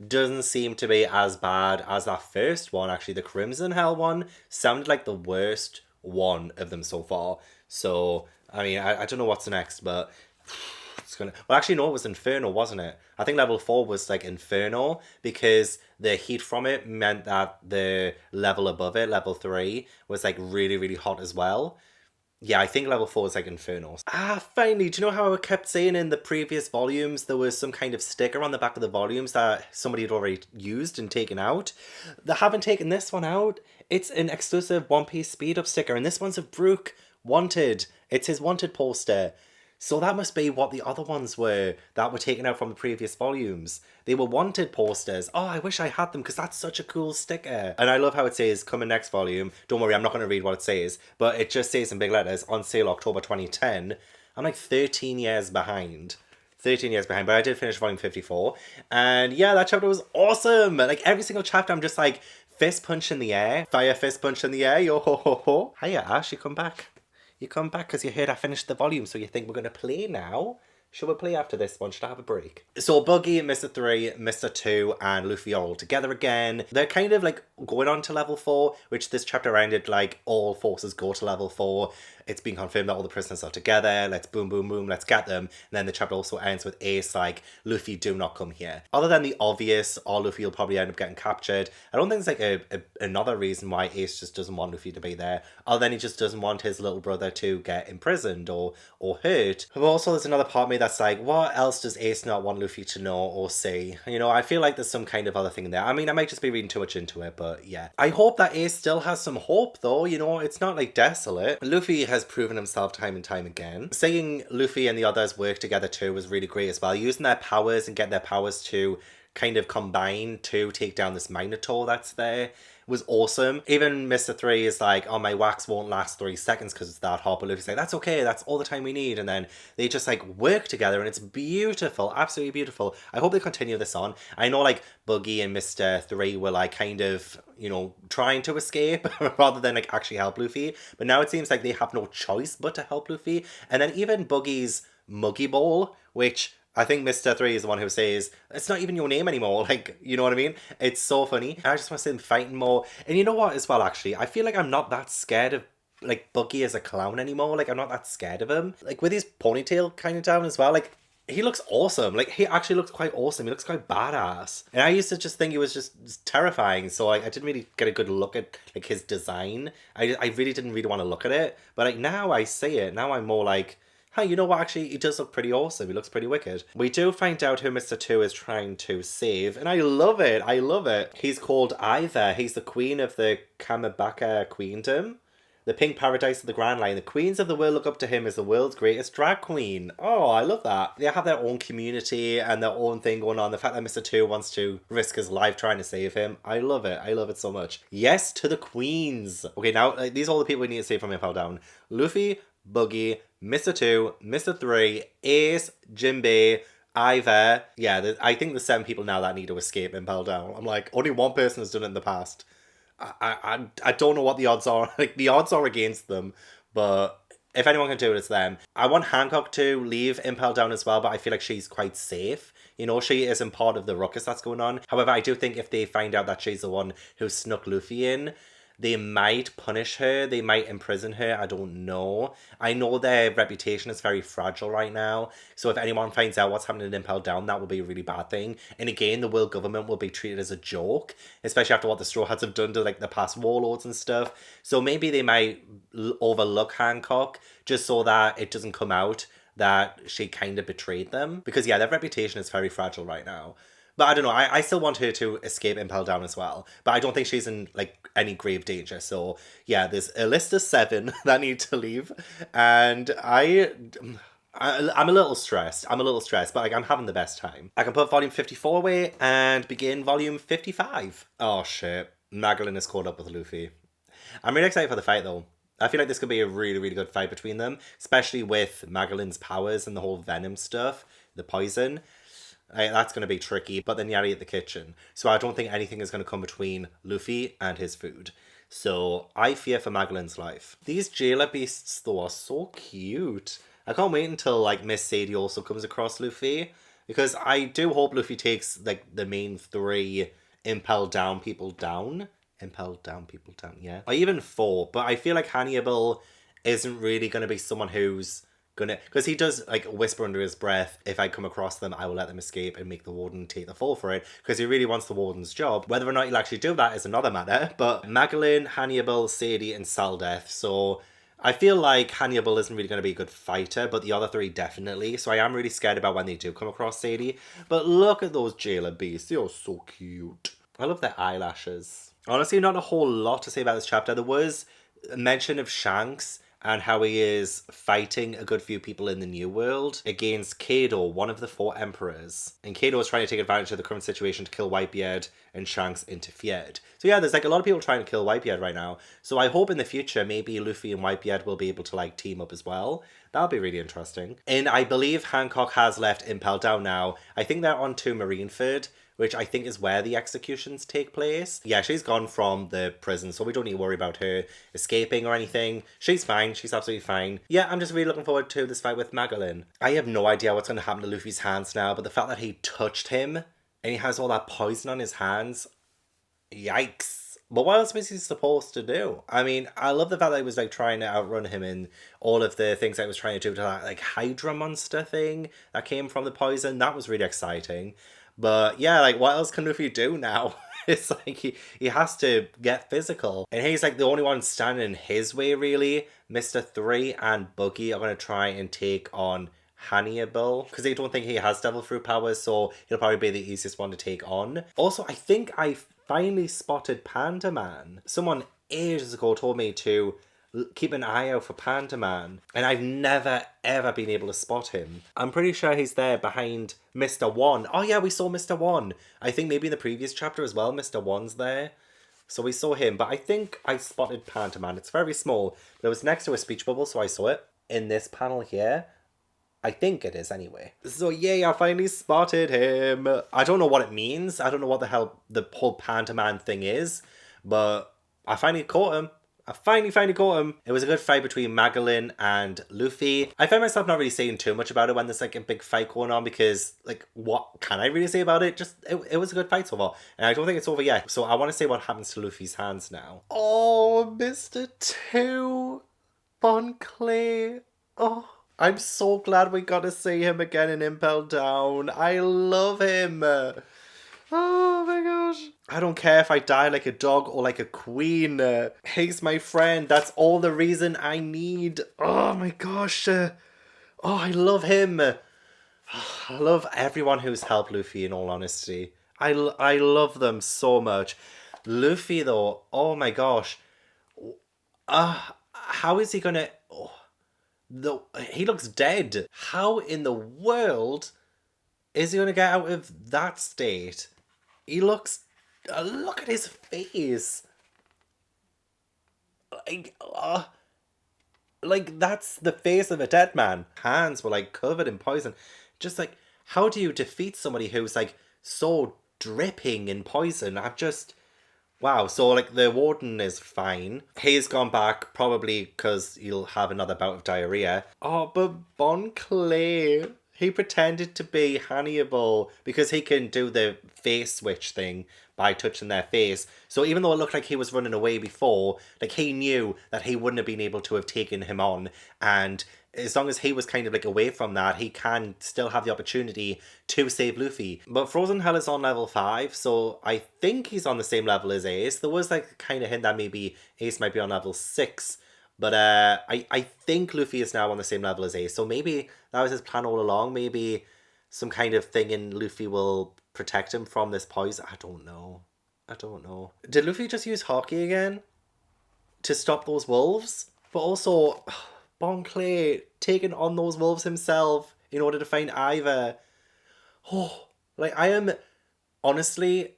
doesn't seem to be as bad as that first one, actually. The Crimson Hell one sounded like the worst one of them so far. So, I mean, I don't know what's next, but it's gonna... Well, actually, no, it was Inferno, wasn't it? I think level 4 was, like, Inferno, because the heat from it meant that the level above it, level 3, was, like, really, really hot as well. Yeah, I think level 4 is like Inferno. Finally, do you know how I kept saying in the previous volumes there was some kind of sticker on the back of the volumes that somebody had already used and taken out? They haven't taken this one out. It's an exclusive One Piece speed up sticker, and this one's of Brook Wanted. It's his wanted poster. So that must be what the other ones were that were taken out from the previous volumes. They were wanted posters. Oh, I wish I had them because that's such a cool sticker. And I love how it says, coming next volume. Don't worry, I'm not going to read what it says. But it just says in big letters, on sale October 2010. I'm like 13 years behind. 13 years behind, but I did finish volume 54. And yeah, that chapter was awesome. Like every single chapter, I'm just like, fist punch in the air. Fire fist punch in the air. Yo ho ho ho. Hiya, Ash, you come back. You come back because you heard I finished the volume, so you think we're going to play now? Should we play after this one? Should I have a break? So Buggy, Mr. 3, Mr. 2, and Luffy are all together again. They're kind of like going on to level 4, which this chapter ended like all forces go to level 4. It's been confirmed that all the prisoners are together. Let's boom, boom, boom, let's get them. And then the chapter also ends with Ace like, Luffy, do not come here. Other than the obvious, or Luffy will probably end up getting captured. I don't think there's like another reason why Ace just doesn't want Luffy to be there. Other than he just doesn't want his little brother to get imprisoned or hurt. But also there's another part of me that's like, what else does Ace not want Luffy to know or see? You know, I feel like there's some kind of other thing there. I mean, I might just be reading too much into it, but yeah. I hope that Ace still has some hope though, you know, it's not like desolate. Luffy has proven himself time and time again. Seeing Luffy and the others work together too was really great as well. Using their powers and getting their powers to kind of combine to take down this Minotaur that's there was awesome. Even Mr. 3 is like, oh, my wax won't last 3 seconds because it's that hot. But Luffy's like, that's okay, that's all the time we need. And then they just like work together and it's beautiful, absolutely beautiful. I hope they continue this on. I know like Buggy and Mr. 3 were like kind of, you know, trying to escape rather than like actually help Luffy. But now it seems like they have no choice but to help Luffy. And then even Buggy's Muggy Ball, which I think Mr. 3 is the one who says, it's not even your name anymore. Like, you know what I mean? It's so funny. I just want to see them fighting more. And you know what as well, actually? I feel like I'm not that scared of, like, Buggy as a clown anymore. Like, I'm not that scared of him. Like, with his ponytail kind of down as well, like, he looks awesome. Like, he actually looks quite awesome. He looks quite badass. And I used to just think he was just terrifying. So I didn't really get a good look at, like, his design. I really didn't really want to look at it. But, like, now I see it. Now I'm more like, hey, you know what, actually, he does look pretty awesome. He looks pretty wicked. We do find out who Mr. 2 is trying to save, and I love it. I love it. He's called Ivor. He's the queen of the Kamabaka Queendom. The pink paradise of the Grand Line. The queens of the world look up to him as the world's greatest drag queen. Oh, I love that. They have their own community and their own thing going on. The fact that Mr. 2 wants to risk his life trying to save him. I love it. I love it so much. Yes to the queens. Okay, now, these are all the people we need to save from Impel Down. Luffy, Buggy, Mr. 2, Mr. 3, Ace, Jinbei, Ivor. Yeah, I think there's 7 people now that need to escape Impel Down. I'm like, only one person has done it in the past. I don't know what the odds are. Like, the odds are against them, but if anyone can do it, it's them. I want Hancock to leave Impel Down as well, but I feel like she's quite safe. You know, she isn't part of the ruckus that's going on. However, I do think if they find out that she's the one who snuck Luffy in, they might punish her, they might imprison her, I don't know. I know their reputation is very fragile right now, so if anyone finds out what's happening in Impel Down, that will be a really bad thing. And again, the world government will be treated as a joke, especially after what the Straw Hats have done to like the past warlords and stuff. So maybe they might overlook Hancock, just so that it doesn't come out that she kind of betrayed them. Because yeah, their reputation is very fragile right now. But I don't know, I still want her to escape Impel Down as well. But I don't think she's in, like, any grave danger. So, yeah, there's a list of 7 that need to leave. And I'm a little stressed. But like, I'm having the best time. I can put volume 54 away and begin volume 55. Oh, shit. Magdalene is caught up with Luffy. I'm really excited for the fight, though. I feel like this could be a really, really good fight between them, especially with Magdalene's powers and the whole venom stuff, the poison. That's going to be tricky, but then Yari at the kitchen. So I don't think anything is going to come between Luffy and his food. So I fear for Magdalene's life. These jailer beasts, though, are so cute. I can't wait until, like, Miss Sadie also comes across Luffy, because I do hope Luffy takes, like, the main 3 Impel Down people down. Impel Down people down, yeah. Or even 4, but I feel like Hannibal isn't really going to be someone who's gonna, because he does, like, whisper under his breath, if I come across them, I will let them escape and make the warden take the fall for it, because he really wants the warden's job. Whether or not he'll actually do that is another matter, but Magdalene, Hannibal, Sadie, and Saldeth, so I feel like Hannibal isn't really going to be a good fighter, but the other 3 definitely, so I am really scared about when they do come across Sadie. But look at those jailer beasts, they are so cute. I love their eyelashes. Honestly, not a whole lot to say about this chapter. There was a mention of Shanks and how he is fighting a good few people in the New World against Kaido, one of the 4 emperors. And Kaido is trying to take advantage of the current situation to kill Whitebeard, and Shanks interfered. So yeah, there's, like, a lot of people trying to kill Whitebeard right now. So I hope in the future maybe Luffy and Whitebeard will be able to, like, team up as well. That'll be really interesting. And I believe Hancock has left Impel Down now. I think they're on to Marineford, which I think is where the executions take place. Yeah, she's gone from the prison, so we don't need to worry about her escaping or anything. She's fine. She's absolutely fine. Yeah, I'm just really looking forward to this fight with Magdalene. I have no idea what's going to happen to Luffy's hands now, but the fact that he touched him and he has all that poison on his hands, yikes. But what else was he supposed to do? I mean, I love the fact that he was, like, trying to outrun him in all of the things that he was trying to do to that, like, Hydra monster thing that came from the poison. That was really exciting. But yeah, like, what else can Luffy do now? It's like he has to get physical. And he's, like, the only one standing in his way, really. Mr. 3 and Buggy are going to try and take on Hannibal, because they don't think he has devil fruit powers, so he'll probably be the easiest one to take on. Also, I think I finally spotted Panda Man. Someone ages ago told me to keep an eye out for Panda Man, and I've never ever been able to spot him. I'm pretty sure he's there behind Mr. 1. Oh yeah, we saw Mr. 1. I think maybe in the previous chapter as well, Mr. 1's there. So we saw him, but I think I spotted Panda Man. It's very small, but it was next to a speech bubble, so I saw it in this panel here. I think it is anyway. So yay, I finally spotted him. I don't know what it means. I don't know what the hell the whole Panda Man thing is, but I finally caught him. I finally caught him. It was a good fight between Magdalene and Luffy. I find myself not really saying too much about it when there's, like, a big fight going on, because, like, what can I really say about it? Just, it was a good fight so far. And I don't think it's over yet. So I want to say what happens to Luffy's hands now. Oh, Mr. 2. Bon Clay. Oh, I'm so glad we got to see him again in Impel Down. I love him. Oh my gosh. I don't care if I die like a dog or like a queen. He's my friend. That's all the reason I need. Oh my gosh. Oh, I love him. I love everyone who's helped Luffy, in all honesty. I love them so much. Luffy, though, oh my gosh. How is he gonna... he looks dead. How in the world is he gonna get out of that state? He looks... look at his face. Like, that's the face of a dead man. Hands were, like, covered in poison. Just, like, how do you defeat somebody who's, like, so dripping in poison? I've just... Wow, so, like, the warden is fine. He's gone back, probably because he'll have another bout of diarrhea. Oh, but Bon Clay, he pretended to be Hannibal because he can do the face switch thing by touching their face. So even though it looked like he was running away before, like, he knew that he wouldn't have been able to have taken him on, and as long as he was kind of, like, away from that, he can still have the opportunity to save Luffy. But Frozen Hell is on level 5, so I think he's on the same level as Ace. There was, like, kind of hint that maybe Ace might be on level 6, but I think Luffy is now on the same level as Ace, so maybe that was his plan all along. Maybe some kind of thing in Luffy will protect him from this poison. I don't know. Did Luffy just use Haki again to stop those wolves? But also, Bon Clay taking on those wolves himself in order to find Ivor. Oh, like, I am honestly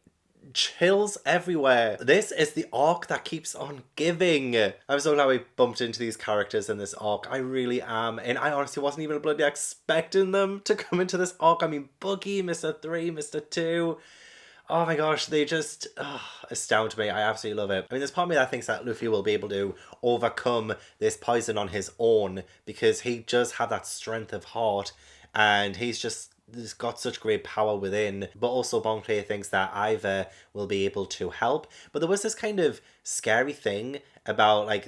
chills everywhere. This is the arc that keeps on giving. I'm so glad we bumped into these characters in this arc. I really am. And I honestly wasn't even bloody expecting them to come into this arc. I mean, Boogie, Mr. 3, Mr. 2. Oh my gosh, they just astound me. I absolutely love it. I mean, there's part of me that thinks that Luffy will be able to overcome this poison on his own because he does have that strength of heart and he's got such great power within. But also Bon Clay thinks that Ivor will be able to help. But there was this kind of scary thing about like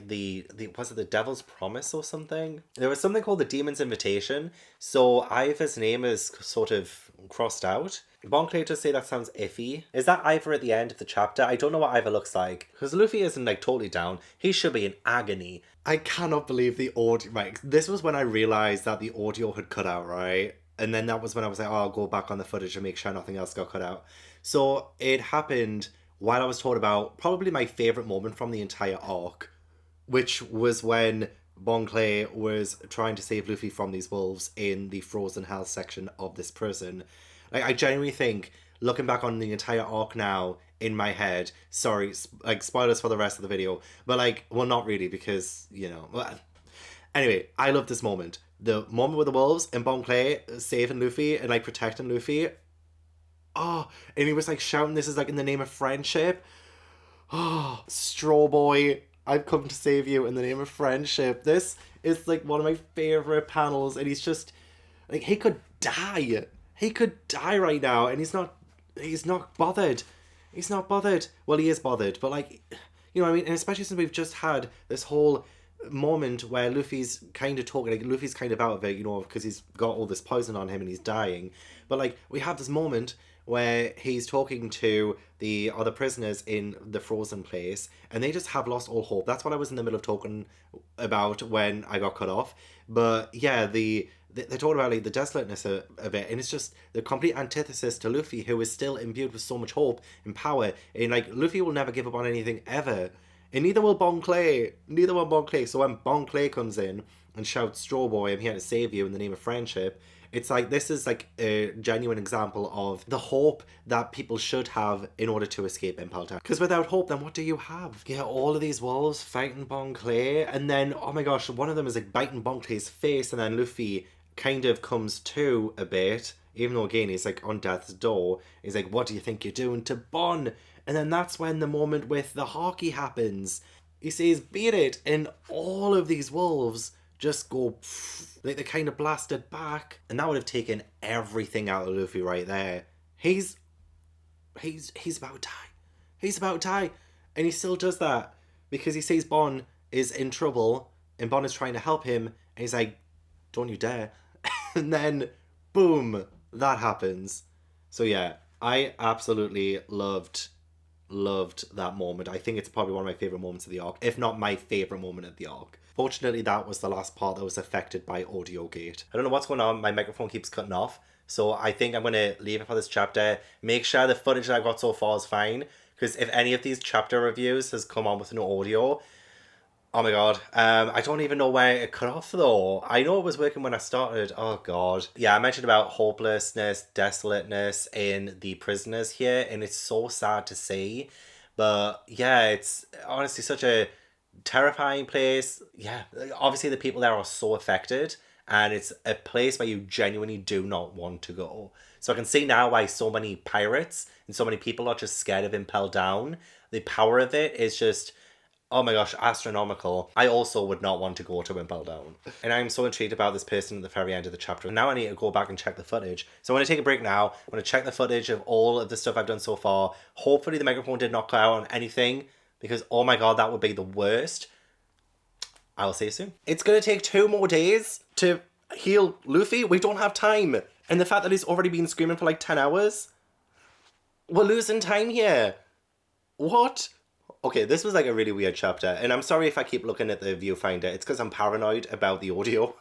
was it the Devil's Promise or something? There was something called the Demon's Invitation. So Ivor's name is sort of crossed out. Bon Clay does say that sounds iffy. Is that Ivor at the end of the chapter? I don't know what Ivor looks like. Because Luffy isn't like totally down. He should be in agony. I cannot believe the audio. Right, this was when I realised that the audio had cut out, right? And then that was when I was like, oh, I'll go back on the footage and make sure nothing else got cut out. So it happened while I was told about probably my favourite moment from the entire arc, which was when Bon Clay was trying to save Luffy from these wolves in the Frozen Hell section of this prison. Like, I genuinely think, looking back on the entire arc now, in my head, sorry, like, spoilers for the rest of the video, but, like, well, not really, because, you know, well, anyway, I love this moment. The moment with the wolves and Bon Clay saving Luffy and, like, protecting Luffy. Oh, and he was, like, shouting, this is, like, in the name of friendship. Oh, Straw Boy, I've come to save you in the name of friendship. This is, like, one of my favourite panels, and he's just, like, he could die. He could die right now, and he's not bothered. He's not bothered. Well, he is bothered, but, like, you know what I mean? And especially since we've just had this whole moment where Luffy's kind of talking, like, Luffy's kind of out of it, you know, because he's got all this poison on him and he's dying. But, like, we have this moment where he's talking to the other prisoners in the frozen place, and they just have lost all hope. That's what I was in the middle of talking about when I got cut off. But, yeah, they're talking about like the desolateness of it, and it's just the complete antithesis to Luffy, who is still imbued with so much hope and power. And like Luffy will never give up on anything ever, and neither will Bon Clay. So when Bon Clay comes in and shouts, "Straw Boy, I'm here to save you in the name of friendship," it's like this is like a genuine example of the hope that people should have in order to escape Impel Down. Because without hope, then what do you have? Yeah, all of these wolves fighting Bon Clay, and then oh my gosh, one of them is like biting Bon Clay's face, and then Luffy kind of comes to a bit, even though again he's like on death's door. He's like, what do you think you're doing to Bon? And then that's when the moment with the Haki happens. He says, beat it, and all of these wolves just go like they kind of blasted back, and that would have taken everything out of Luffy right there. He's about to die. He's about to die, and he still does that because he sees Bon is in trouble and Bon is trying to help him, and he's like, don't you dare. And then, boom, that happens. So yeah, I absolutely loved that moment. I think it's probably one of my favourite moments of the arc, if not my favourite moment of the arc. Fortunately, that was the last part that was affected by Audiogate. I don't know what's going on, my microphone keeps cutting off, so I think I'm going to leave it for this chapter. Make sure the footage that I got so far is fine, because if any of these chapter reviews has come on with no audio, oh my god, I don't even know where it cut off though. I know it was working when I started. Oh god. Yeah, I mentioned about hopelessness, desolateness in the prisoners here, and it's so sad to see. But yeah, it's honestly such a terrifying place. Yeah, obviously the people there are so affected, and it's a place where you genuinely do not want to go. So I can see now why so many pirates and so many people are just scared of Impel Down. The power of it is just, oh my gosh, astronomical. I also would not want to go to Impel Down. And I'm so intrigued about this person at the very end of the chapter. Now I need to go back and check the footage. So I'm going to take a break now. I'm going to check the footage of all of the stuff I've done so far. Hopefully the microphone did not cut out on anything, because oh my god, that would be the worst. I will see you soon. It's going to take 2 more days to heal Luffy. We don't have time. And the fact that he's already been screaming for like 10 hours. We're losing time here. What? Okay, this was like a really weird chapter, and I'm sorry if I keep looking at the viewfinder. It's because I'm paranoid about the audio.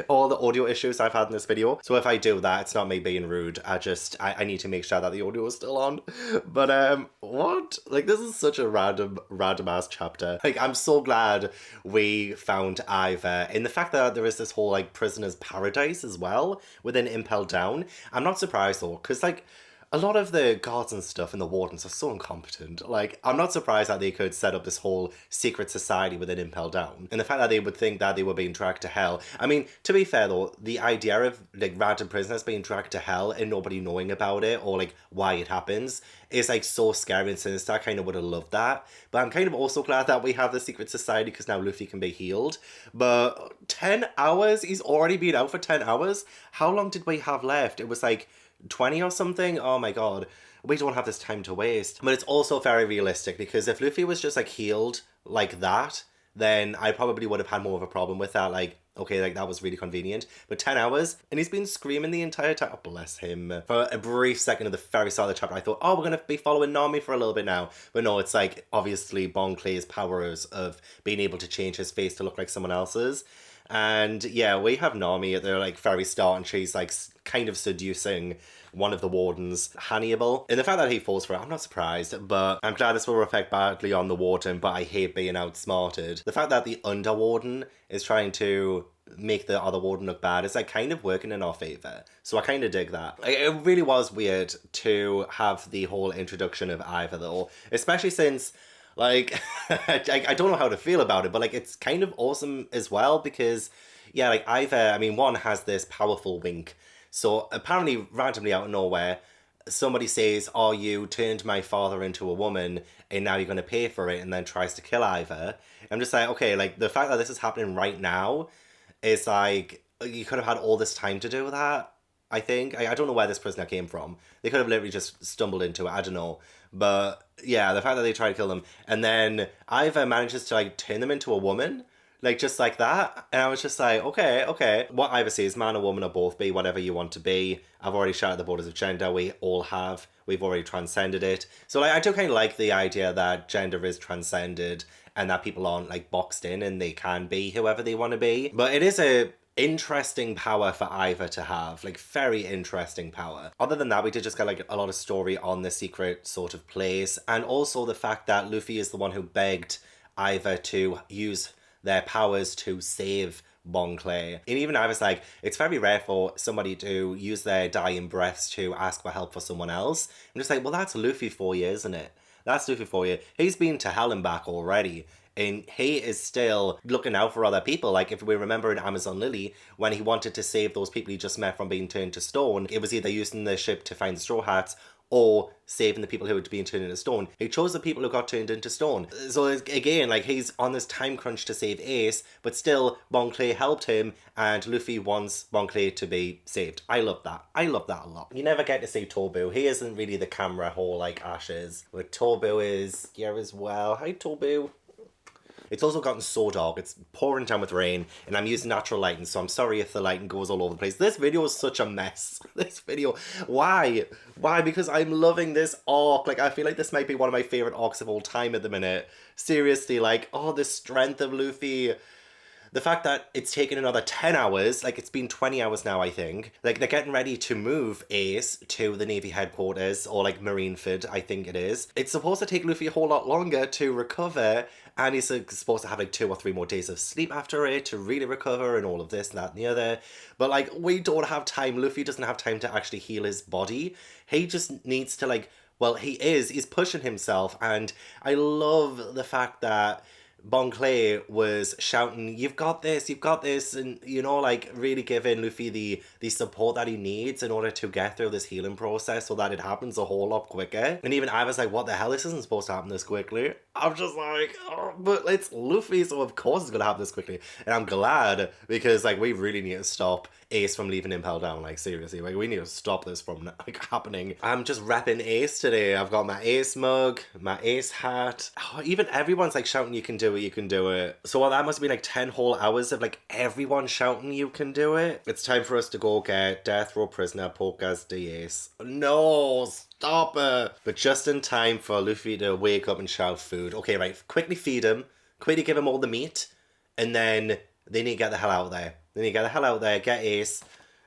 All the audio issues I've had in this video. So if I do that, it's not me being rude. I need to make sure that the audio is still on. But what? Like, this is such a random ass chapter. Like, I'm so glad we found Ivor. And the fact that there is this whole like prisoner's paradise as well within Impel Down. I'm not surprised though, because like, a lot of the guards and stuff and the wardens are so incompetent. Like, I'm not surprised that they could set up this whole secret society within Impel Down. And the fact that they would think that they were being dragged to hell. I mean, to be fair though, the idea of like random prisoners being dragged to hell and nobody knowing about it or like why it happens is like so scary and sinister. I kind of would have loved that. But I'm kind of also glad that we have the secret society because now Luffy can be healed. But 10 hours? He's already been out for 10 hours? How long did we have left? It was like 20 or something? Oh my god. We don't have this time to waste. But it's also very realistic because if Luffy was just like healed like that, then I probably would have had more of a problem with that. Like, okay, like that was really convenient. But 10 hours and he's been screaming the entire time. Oh, bless him. For a brief second at the very start of the chapter, I thought, oh, we're going to be following Nami for a little bit now. But no, it's like obviously Bon Clay's powers of being able to change his face to look like someone else's. And yeah, we have Nami at the like very start and she's like kind of seducing one of the wardens, Hannibal. And the fact that he falls for it, I'm not surprised, but I'm glad this will reflect badly on the warden, but I hate being outsmarted. The fact that the under warden is trying to make the other warden look bad is like kind of working in our favour. So I kind of dig that. Like, it really was weird to have the whole introduction of Ivor though, especially since like, I don't know how to feel about it, but like, it's kind of awesome as well because, yeah, like Ivor, I mean, one has this powerful wink. So apparently, randomly out of nowhere, somebody says, oh, you turned my father into a woman and now you're going to pay for it, and then tries to kill Ivor. I'm just like, okay, like the fact that this is happening right now is like, you could have had all this time to do that. I think. I don't know where this prisoner came from. They could have literally just stumbled into it. I don't know. But yeah, the fact that they try to kill them. And then Ivor manages to like turn them into a woman. Like just like that. And I was just like, okay. What Ivor says, man or woman or both, be whatever you want to be. I've already shattered the borders of gender. We all have. We've already transcended it. So like, I do kind of like the idea that gender is transcended and that people aren't like boxed in and they can be whoever they want to be. But it is a interesting power for Ivor to have, like very interesting power. Other than that, we did just get like a lot of story on the secret sort of place, and also the fact that Luffy is the one who begged Ivor to use their powers to save Bon Clay. And even Ivor's like, it's very rare for somebody to use their dying breaths to ask for help for someone else. I'm just like, well, that's Luffy for you, isn't it? That's Luffy for you. He's been to hell and back already. And he is still looking out for other people. Like, if we remember in Amazon Lily, when he wanted to save those people he just met from being turned to stone, it was either using the ship to find Straw Hats or saving the people who were being turned into stone. He chose the people who got turned into stone. So again, like, he's on this time crunch to save Ace, but still Bon Clay helped him, and Luffy wants Bon Clay to be saved. I love that. I love that a lot. You never get to see Tobu. He isn't really the camera whore like Ash is, but Tobu is here as well. Hi, Tobu. It's also gotten so dark, it's pouring down with rain, and I'm using natural lighting, so I'm sorry if the lighting goes all over the place. This video is such a mess. This video, why? Why? Because I'm loving this arc. Like, I feel like this might be one of my favourite arcs of all time at the minute. Seriously, like, oh, the strength of Luffy. The fact that it's taken another 10 hours, like it's been 20 hours now, I think. Like, they're getting ready to move Ace to the Navy headquarters, or like Marineford, I think it is. It's supposed to take Luffy a whole lot longer to recover, and he's supposed to have like 2 or 3 more days of sleep after it to really recover and all of this and that and the other. But like, we don't have time. Luffy doesn't have time to actually heal his body. He just needs to like, well, he's pushing himself, and I love the fact that Bon Clay was shouting, you've got this, and, you know, like, really giving Luffy the support that he needs in order to get through this healing process so that it happens a whole lot quicker. And even I was like, what the hell, this isn't supposed to happen this quickly. I'm just like, oh, but it's Luffy, so of course it's gonna happen this quickly. And I'm glad, because, like, we really need to stop Ace from leaving Impel Down, like, seriously, like, we need to stop this from, like, happening. I'm just repping Ace today. I've got my Ace mug, my Ace hat. Oh, even everyone's, like, shouting you can do it, you can do it. So well, that must have been like 10 whole hours of like everyone shouting you can do it. It's time for us to go get death row prisoner Polka's DS. No, stop it. But just in time for Luffy to wake up and shout food. Okay, right, quickly feed him, quickly give him all the meat, and then they need to get the hell out of there. They need to get the hell out of there, get Ace.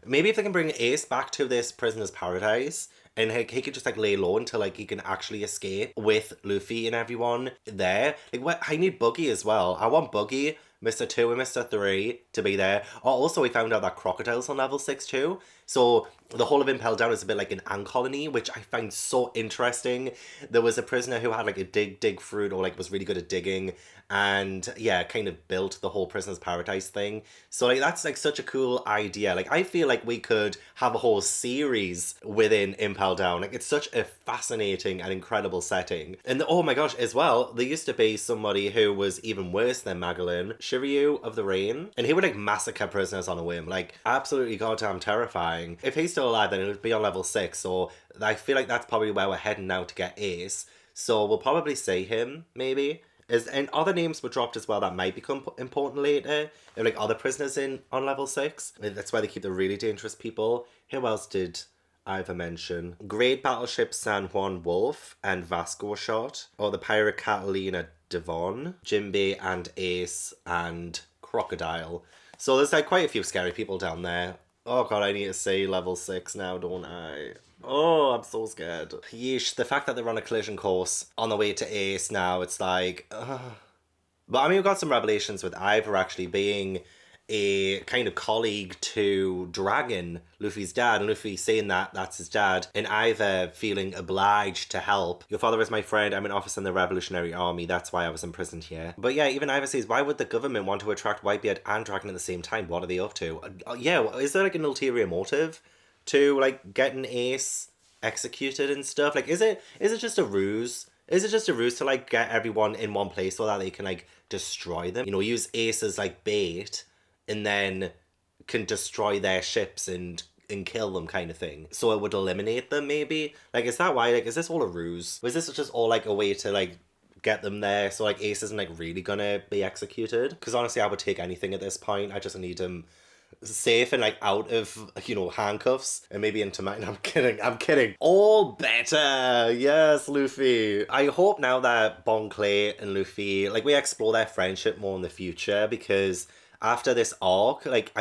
Maybe if they can bring Ace back to this prisoner's paradise, and he could just like lay low until like he can actually escape with Luffy and everyone there. Like, what? I need Buggy as well. I want Buggy, Mr. 2 and Mr. 3 to be there. Oh, also we found out that crocodiles on level 6 too. So the whole of Impel Down is a bit like an ant colony, which I find so interesting. There was a prisoner who had like a dig fruit, or like was really good at digging, and yeah, kind of built the whole prisoner's paradise thing. So like that's like such a cool idea. Like I feel like we could have a whole series within Impel Down. Like it's such a fascinating and incredible setting. And oh my gosh, as well, there used to be somebody who was even worse than Magellan, Shiryu of the Rain, and he would like massacre prisoners on a whim. Like absolutely goddamn terrifying. If he's still alive, then it would be on level 6, so I feel like that's probably where we're heading now to get Ace. So we'll probably see him, maybe. And other names were dropped as well that might become important later. If, like other prisoners on level 6. That's why they keep the really dangerous people. Who else did I ever mention? Great Battleship San Juan Wolf and Vasco Shot. Or the Pirate Catalina Devon. Jinbei and Ace and Crocodile. So there's like quite a few scary people down there. Oh god, I need to say level 6 now, don't I? Oh, I'm so scared. Yeesh, the fact that they're on a collision course on the way to Ace now, it's like... But I mean, we've got some revelations with Ivor actually being a kind of colleague to Dragon, Luffy's dad, and Luffy saying that that's his dad, and Ivor feeling obliged to help. Your father is my friend, I'm an officer in the Revolutionary Army, that's why I was imprisoned here. But yeah, even Ivor says, why would the government want to attract Whitebeard and Dragon at the same time? What are they up to? Yeah, is there like an ulterior motive to like getting Ace executed and stuff? Like, is it just a ruse? Is it just a ruse to like get everyone in one place so that they can like destroy them? You know, use Ace as like bait, and then can destroy their ships and kill them kind of thing. So it would eliminate them maybe? Like, is that why? Like, is this all a ruse? Was this just all like a way to like get them there so like Ace isn't like really gonna be executed? Because honestly, I would take anything at this point. I just need him safe and like out of, you know, handcuffs and maybe into mine. I'm kidding. All better. Yes, Luffy. I hope now that Bon Clay and Luffy, like, we explore their friendship more in the future, because after this arc, like,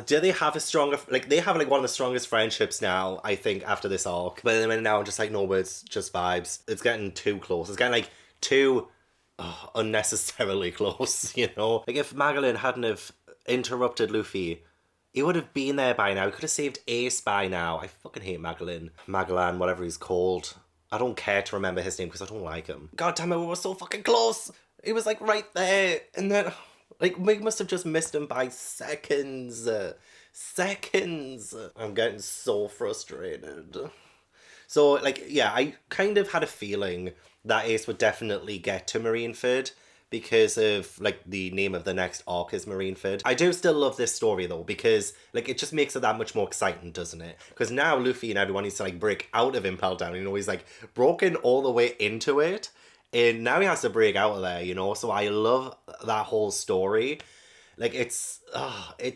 do they have a stronger, like, they have like one of the strongest friendships now, I think, after this arc. But then now I'm just like, no, but it's just vibes. It's getting too close. It's getting like too unnecessarily close, you know? Like, if Magellan hadn't have interrupted Luffy, he would have been there by now. He could have saved Ace by now. I fucking hate Magellan, whatever he's called. I don't care to remember his name because I don't like him. God damn it, we were so fucking close. He was like right there, and then like we must have just missed him by seconds. I'm getting so frustrated. So like, yeah, I kind of had a feeling that Ace would definitely get to Marineford, because of like the name of the next arc is Marineford. I do still love this story though, because like it just makes it that much more exciting, doesn't it? Because now Luffy and everyone needs to like break out of Impel Down. You know, he's like broken all the way into it, and now he has to break out of there, you know? So I love that whole story. Like, it's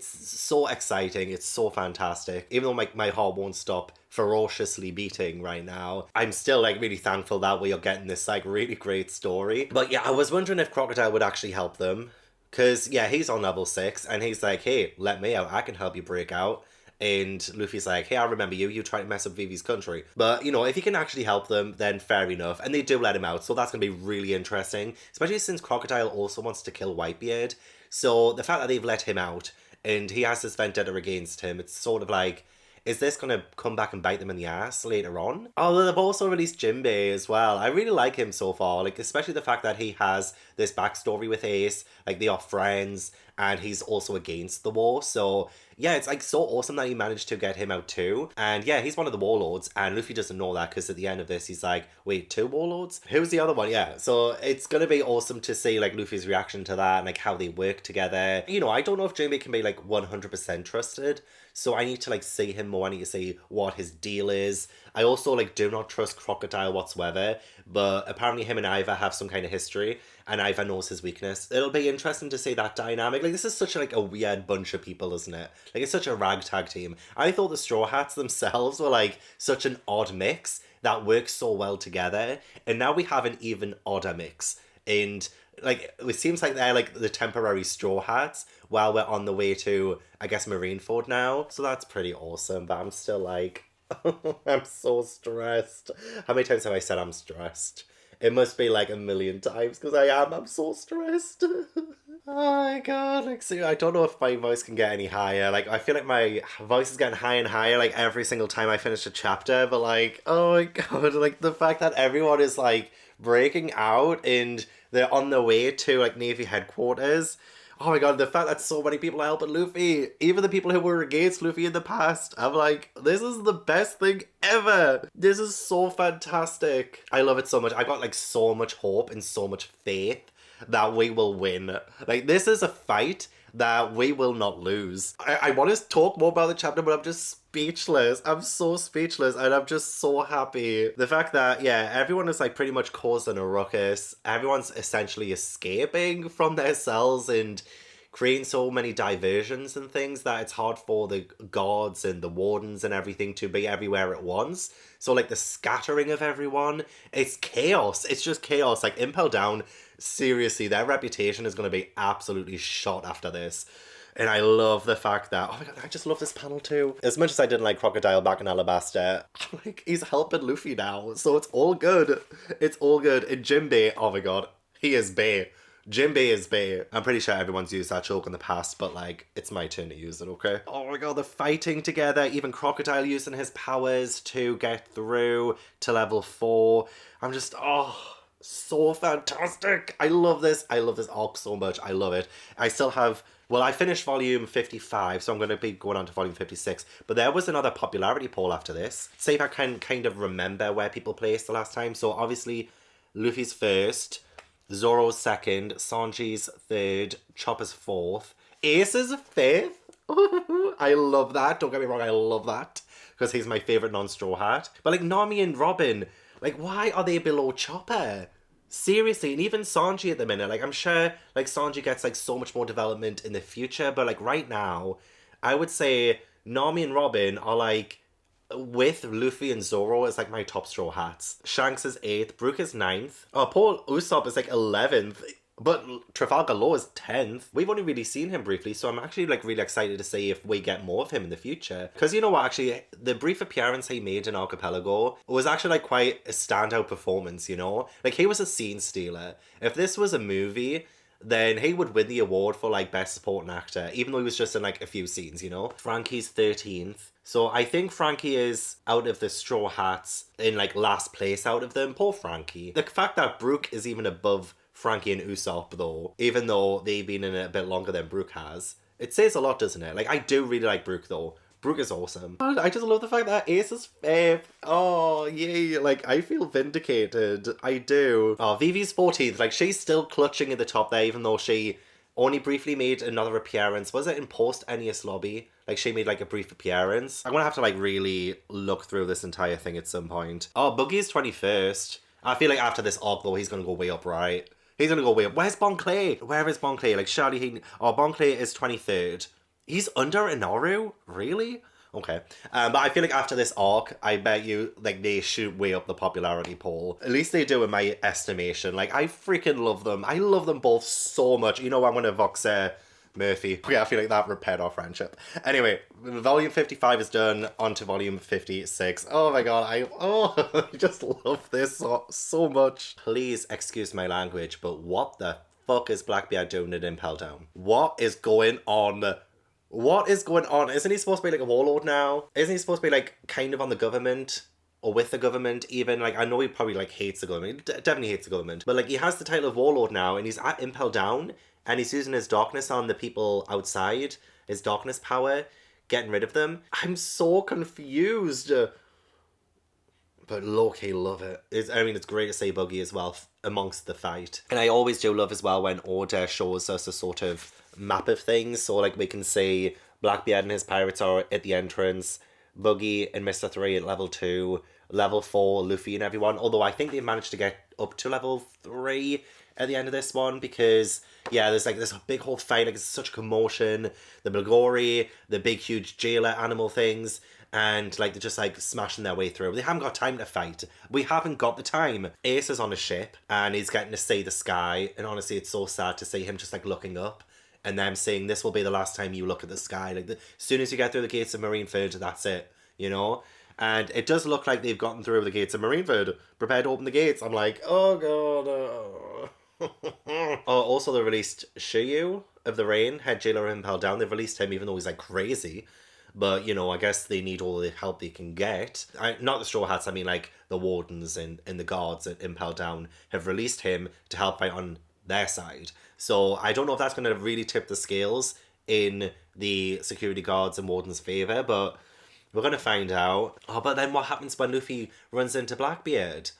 so exciting. It's so fantastic. Even though my heart won't stop ferociously beating right now, I'm still like really thankful that we are getting this like really great story. But yeah, I was wondering if Crocodile would actually help them. Because yeah, he's on level 6 and he's like, hey, let me out. I can help you break out. And Luffy's like, hey, I remember you tried to mess up Vivi's country. But, you know, if he can actually help them, then fair enough. And they do let him out, so that's going to be really interesting. Especially since Crocodile also wants to kill Whitebeard. So the fact that they've let him out, and he has this vendetta against him, it's sort of like, is this going to come back and bite them in the ass later on? Oh, they've also released Jinbei as well. I really like him so far, like, especially the fact that he has this backstory with Ace, like, they are friends, and he's also against the war. So yeah, it's like so awesome that he managed to get him out too. And yeah, he's one of the warlords, and Luffy doesn't know that, because at the end of this he's like, wait, 2 warlords? Who's the other one? Yeah, so it's gonna be awesome to see like Luffy's reaction to that and like how they work together. You know, I don't know if Jinbei can be like 100% trusted, so I need to like see him more. I need to see what his deal is. I also, like, do not trust Crocodile whatsoever, but apparently him and Iva have some kind of history, and Iva knows his weakness. It'll be interesting to see that dynamic. Like, this is such, like, a weird bunch of people, isn't it? Like, it's such a ragtag team. I thought the Straw Hats themselves were, like, such an odd mix that works so well together, and now we have an even odder mix. And, like, it seems like they're, like, the temporary Straw Hats while we're on the way to, I guess, Marineford now. So that's pretty awesome, but I'm still, like, I'm so stressed. How many times have I said I'm stressed? It must be, like, 1,000,000 times, because I'm so stressed. Oh my god, like, so I don't know if my voice can get any higher. Like, I feel like my voice is getting higher and higher, like, every single time I finish a chapter, but, like, oh my god, like, the fact that everyone is, like, breaking out and they're on their way to, like, Navy headquarters. Oh my god, the fact that so many people are helping Luffy, even the people who were against Luffy in the past, I'm like, this is the best thing ever. This is so fantastic. I love it so much. I got, like, so much hope and so much faith that we will win. Like, this is a fight that we will not lose. I want to talk more about the chapter, but I'm just speechless. I'm so speechless, and I'm just so happy. The fact that, yeah, everyone is, like, pretty much causing a ruckus. Everyone's essentially escaping from their cells and creating so many diversions and things that it's hard for the guards and the wardens and everything to be everywhere at once. So, like, the scattering of everyone, it's chaos. It's just chaos. Like, Impel Down, seriously, their reputation is going to be absolutely shot after this. And I love the fact that, oh my god, I just love this panel too. As much as I didn't like Crocodile back in Alabasta, I'm like, he's helping Luffy now. So it's all good. It's all good. And Jinbei, oh my god, he is bae. Jinbei is bae. I'm pretty sure everyone's used that joke in the past, but, like, it's my turn to use it, okay? Oh my god, they're fighting together. Even Crocodile using his powers to get through to level 4. I'm just, oh, so fantastic. I love this. I love this arc so much. I love it. I still have, well, I finished volume 55, so I'm going to be going on to volume 56. But there was another popularity poll after this. See if I can kind of remember where people placed the last time. So obviously, Luffy's first, Zoro's second, Sanji's third, Chopper's fourth, Ace's fifth. I love that. Don't get me wrong, I love that. Because he's my favourite non-Straw Hat. But, like, Nami and Robin, like, why are they below Chopper? Seriously, and even Sanji at the minute. Like, I'm sure, like, Sanji gets, like, so much more development in the future. But, like, right now, I would say Nami and Robin are, like, with Luffy and Zoro is, like, my top Straw Hats. Shanks is 8th, Brook is 9th. Oh, Paul Usopp is, like, 11th. But Trafalgar Law is 10th. We've only really seen him briefly, so I'm actually, like, really excited to see if we get more of him in the future. Because, you know what, actually, the brief appearance he made in Archipelago was actually, like, quite a standout performance, you know? Like, he was a scene stealer. If this was a movie, then he would win the award for, like, best supporting actor, even though he was just in, like, a few scenes, you know? Frankie's 13th. So I think Frankie is, out of the Straw Hats, in, like, last place out of them. Poor Frankie. The fact that Brook is even above Frankie and Usopp, though, even though they've been in it a bit longer than Brook has, it says a lot, doesn't it? Like, I do really like Brook, though. Brook is awesome. I just love the fact that Ace is 5th. Oh, yay. Like, I feel vindicated. I do. Oh, Vivi's 14th. Like, she's still clutching at the top there, even though she only briefly made another appearance. Was it in post-Ennius Lobby? Like, she made, like, a brief appearance. I'm gonna have to, like, really look through this entire thing at some point. Oh, Boogie's 21st. I feel like after this arc, though, he's gonna go way up, right? He's gonna go way up. Where's Bon Clay? Where is Bon Clay? Like, surely he... Oh, Bon Clay is 23rd. He's under Inoru? Really? Okay. But I feel like after this arc, I bet you, like, they shoot way up the popularity poll. At least they do in my estimation. Like, I freaking love them. I love them both so much. You know, I'm gonna vox Murphy. Yeah, I feel like that repaired our friendship. Anyway, volume 55 is done. On to volume 56. Oh my god, I just love this so much. Please excuse my language, but what the fuck is Blackbeard doing in Impel Down? What is going on? What is going on? Isn't he supposed to be, like, a warlord now? Isn't he supposed to be, like, kind of on the government? Or with the government, even? Like, I know he probably, like, hates the government. He definitely hates the government. But, like, he has the title of warlord now, and he's at Impel Down, and he's using his darkness on the people outside. His darkness power, getting rid of them. I'm so confused. But low-key love it. It's great to see Boogie as well amongst the fight. And I always do love as well when Order shows us a sort of map of things. So, like, we can see Blackbeard and his pirates are at the entrance, Boogie and Mr. 3 at level 2, level 4 Luffy and everyone, although I think they've managed to get up to level 3 at the end of this one, because yeah, there's like this big whole fight, like it's such a commotion, the Blagori, the big huge jailer animal things, and like they're just like smashing their way through. They haven't got time to fight. We haven't got the time. Ace is on a ship and he's getting to see the sky, and honestly it's so sad to see him just like looking up and them saying this will be the last time you look at the sky. Like as soon as you get through the gates of Marineford, that's it, you know? And it does look like they've gotten through the gates of Marineford. Prepare to open the gates. I'm like, oh god. Oh, also they released Shiyu of the Rain, head jailer Impel Down. They've released him even though he's like crazy. But, you know, I guess they need all the help they can get. Not the Straw Hats, I mean like the Wardens and the guards at Impel Down have released him to help fight on their side. So I don't know if that's going to really tip the scales in the security guards and Wardens' favour, but we're going to find out. Oh, but then what happens when Luffy runs into Blackbeard?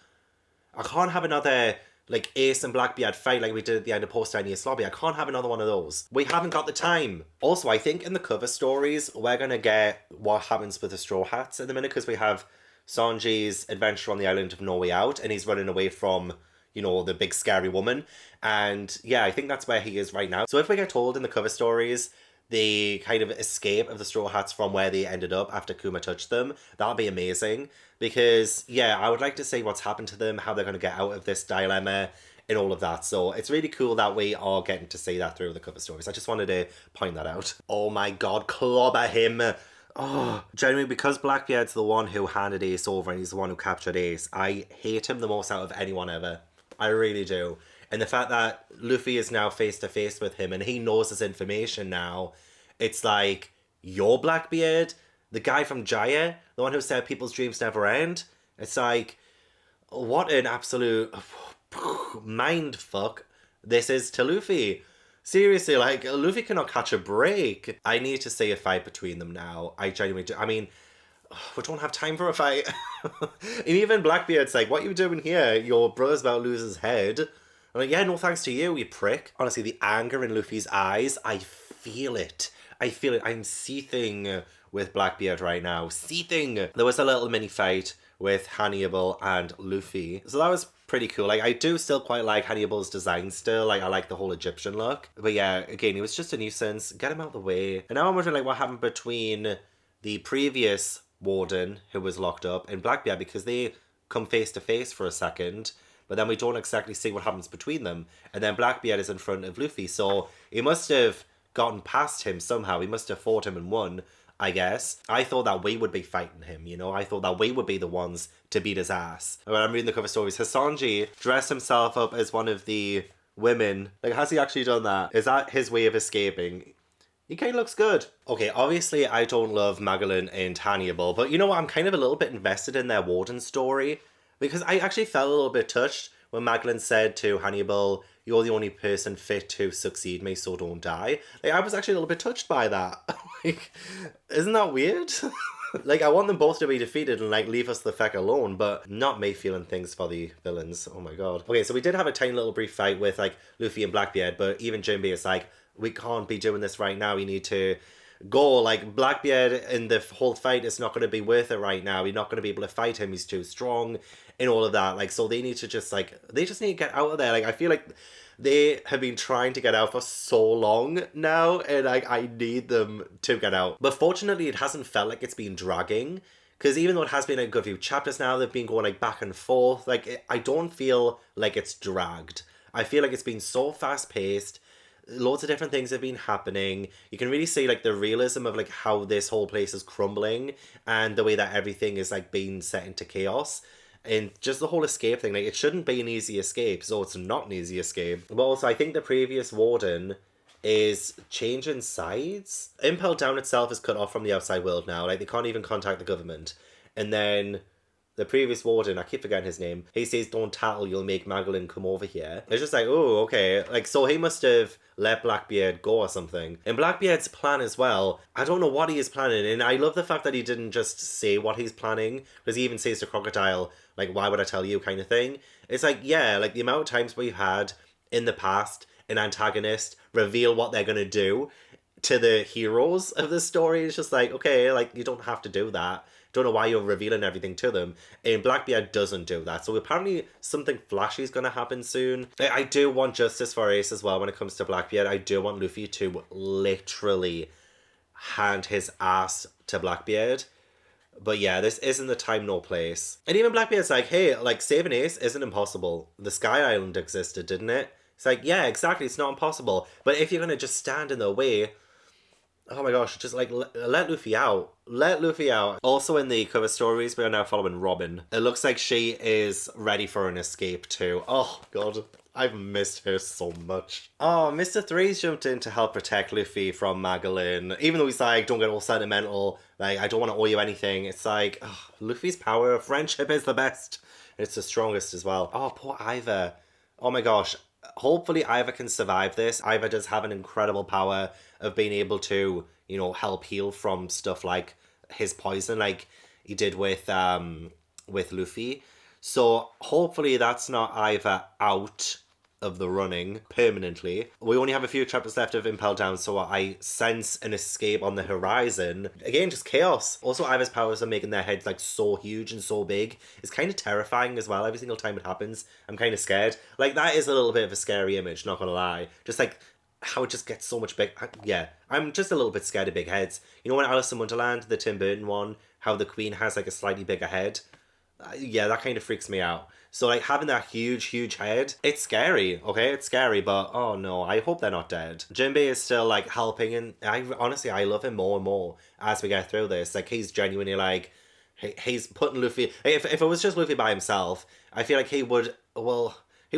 I can't have another like Ace and Blackbeard fight like we did at the end of Post-Daniel's Lobby. I can't have another one of those. We haven't got the time. Also, I think in the cover stories, we're going to get what happens with the Straw Hats in a minute, because we have Sanji's adventure on the island of No Way Out, and he's running away from, you know, the big scary woman. And yeah, I think that's where he is right now. So if we get told in the cover stories the kind of escape of the Straw Hats from where they ended up after Kuma touched them, that'll be amazing. Because, yeah, I would like to see what's happened to them, how they're going to get out of this dilemma, and all of that. So it's really cool that we are getting to see that through the cover stories. I just wanted to point that out. Oh my god, clobber him! Oh, genuinely, because Blackbeard's the one who handed Ace over and he's the one who captured Ace, I hate him the most out of anyone ever. I really do. And the fact that Luffy is now face to face with him and he knows this information now, it's like, you're Blackbeard? The guy from Jaya? The one who said people's dreams never end? It's like, what an absolute mind fuck this is to Luffy. Seriously, like, Luffy cannot catch a break. I need to see a fight between them now. I genuinely do. I mean, we don't have time for a fight. And even Blackbeard's like, what are you doing here? Your brother's about to lose his head. I'm like, yeah, no thanks to you, you prick. Honestly, the anger in Luffy's eyes, I feel it. I feel it. I'm seething with Blackbeard right now. Seething. There was a little mini fight with Hannibal and Luffy. So that was pretty cool. Like, I do still quite like Hannibal's design still. Like, I like the whole Egyptian look. But yeah, again, he was just a nuisance. Get him out of the way. And now I'm wondering, like, what happened between the previous warden who was locked up and Blackbeard, because they come face to face for a second, but then we don't exactly see what happens between them. And then Blackbeard is in front of Luffy, so he must have gotten past him somehow. He must have fought him and won, I guess. I thought that we would be fighting him, you know? I thought that we would be the ones to beat his ass. When I'm reading the cover stories, has Sanji dressed himself up as one of the women? Like, has he actually done that? Is that his way of escaping? He kind of looks good. Okay, obviously I don't love Magellan and Hannibal, but you know what? I'm kind of a little bit invested in their warden story, because I actually felt a little bit touched when Magellan said to Hannibal, you're the only person fit to succeed me, so don't die. Like, I was actually a little bit touched by that. Like, isn't that weird? Like, I want them both to be defeated and, like, leave us the feck alone, but not me feeling things for the villains. Oh my god. Okay, so we did have a tiny little brief fight with, like, Luffy and Blackbeard, but even Jinbe is like, we can't be doing this right now, we need to go. Like, Blackbeard in the whole fight is not going to be worth it right now. You're not going to be able to fight him, he's too strong, and all of that. Like, so they need to just, like, they just need to get out of there. Like, I feel like they have been trying to get out for so long now, and like, I need them to get out. But fortunately, it hasn't felt like it's been dragging, because even though it has been a good few chapters now, they've been going like back and forth. Like, I don't feel like it's dragged. I feel like it's been so fast paced. Loads of different things have been happening. You can really see like the realism of like how this whole place is crumbling and the way that everything is like being set into chaos. And just the whole escape thing, like, it shouldn't be an easy escape, so it's not an easy escape. But also, I think the previous warden is changing sides. Impel Down itself is cut off from the outside world now. Like, they can't even contact the government. And then the previous warden, I keep forgetting his name, he says, don't tattle, you'll make Magellan come over here. It's just like, oh, okay. Like, so he must have let Blackbeard go or something. And Blackbeard's plan as well, I don't know what he is planning. And I love the fact that he didn't just say what he's planning, because he even says to Crocodile, like, why would I tell you, kind of thing. It's like, yeah, like the amount of times we've had in the past an antagonist reveal what they're going to do to the heroes of the story is just like, okay, like, you don't have to do that. don't know why you're revealing everything to them. And Blackbeard doesn't do that. So apparently something flashy is going to happen soon. I do want justice for Ace as well when it comes to Blackbeard. I do want Luffy to literally hand his ass to Blackbeard. But yeah, this isn't the time nor place. And even Blackbeard's like, hey, like, saving Ace isn't impossible. The Sky Island existed, didn't it? It's like, yeah, exactly, it's not impossible. But if you're going to just stand in the way, oh my gosh, just like, let Luffy out. Let Luffy out. Also in the cover stories, we are now following Robin. It looks like she is ready for an escape too. Oh god, I've missed her so much. Oh, Mr. Three's jumped in to help protect Luffy from Magdalene. Even though he's like, don't get all sentimental, like, I don't want to owe you anything. It's like, oh, Luffy's power, friendship is the best. It's the strongest as well. Oh, poor Iva. Oh my gosh. Hopefully Iva can survive this. Iva does have an incredible power of being able to, you know, help heal from stuff like his poison, like he did with Luffy. So hopefully that's not Iva out of the running permanently. We only have a few chapters left of Impel Down, so I sense an escape on the horizon. Again, just chaos. Also, Iva's powers are making their heads like so huge and so big. It's kind of terrifying as well. Every single time it happens, I'm kind of scared. Like, that is a little bit of a scary image, not gonna lie. Just like how it just gets so much big. Yeah, I'm just a little bit scared of big heads. You know, when Alice in Wonderland, the Tim Burton one, how the Queen has like a slightly bigger head? Yeah, that kind of freaks me out. So like having that huge head, it's scary, okay? It's scary, but oh no, I hope they're not dead. Jinbei is still like helping, and honestly, I love him more and more as we get through this. Like, he's genuinely like, he's putting Luffy, if it was just Luffy by himself, I feel like he would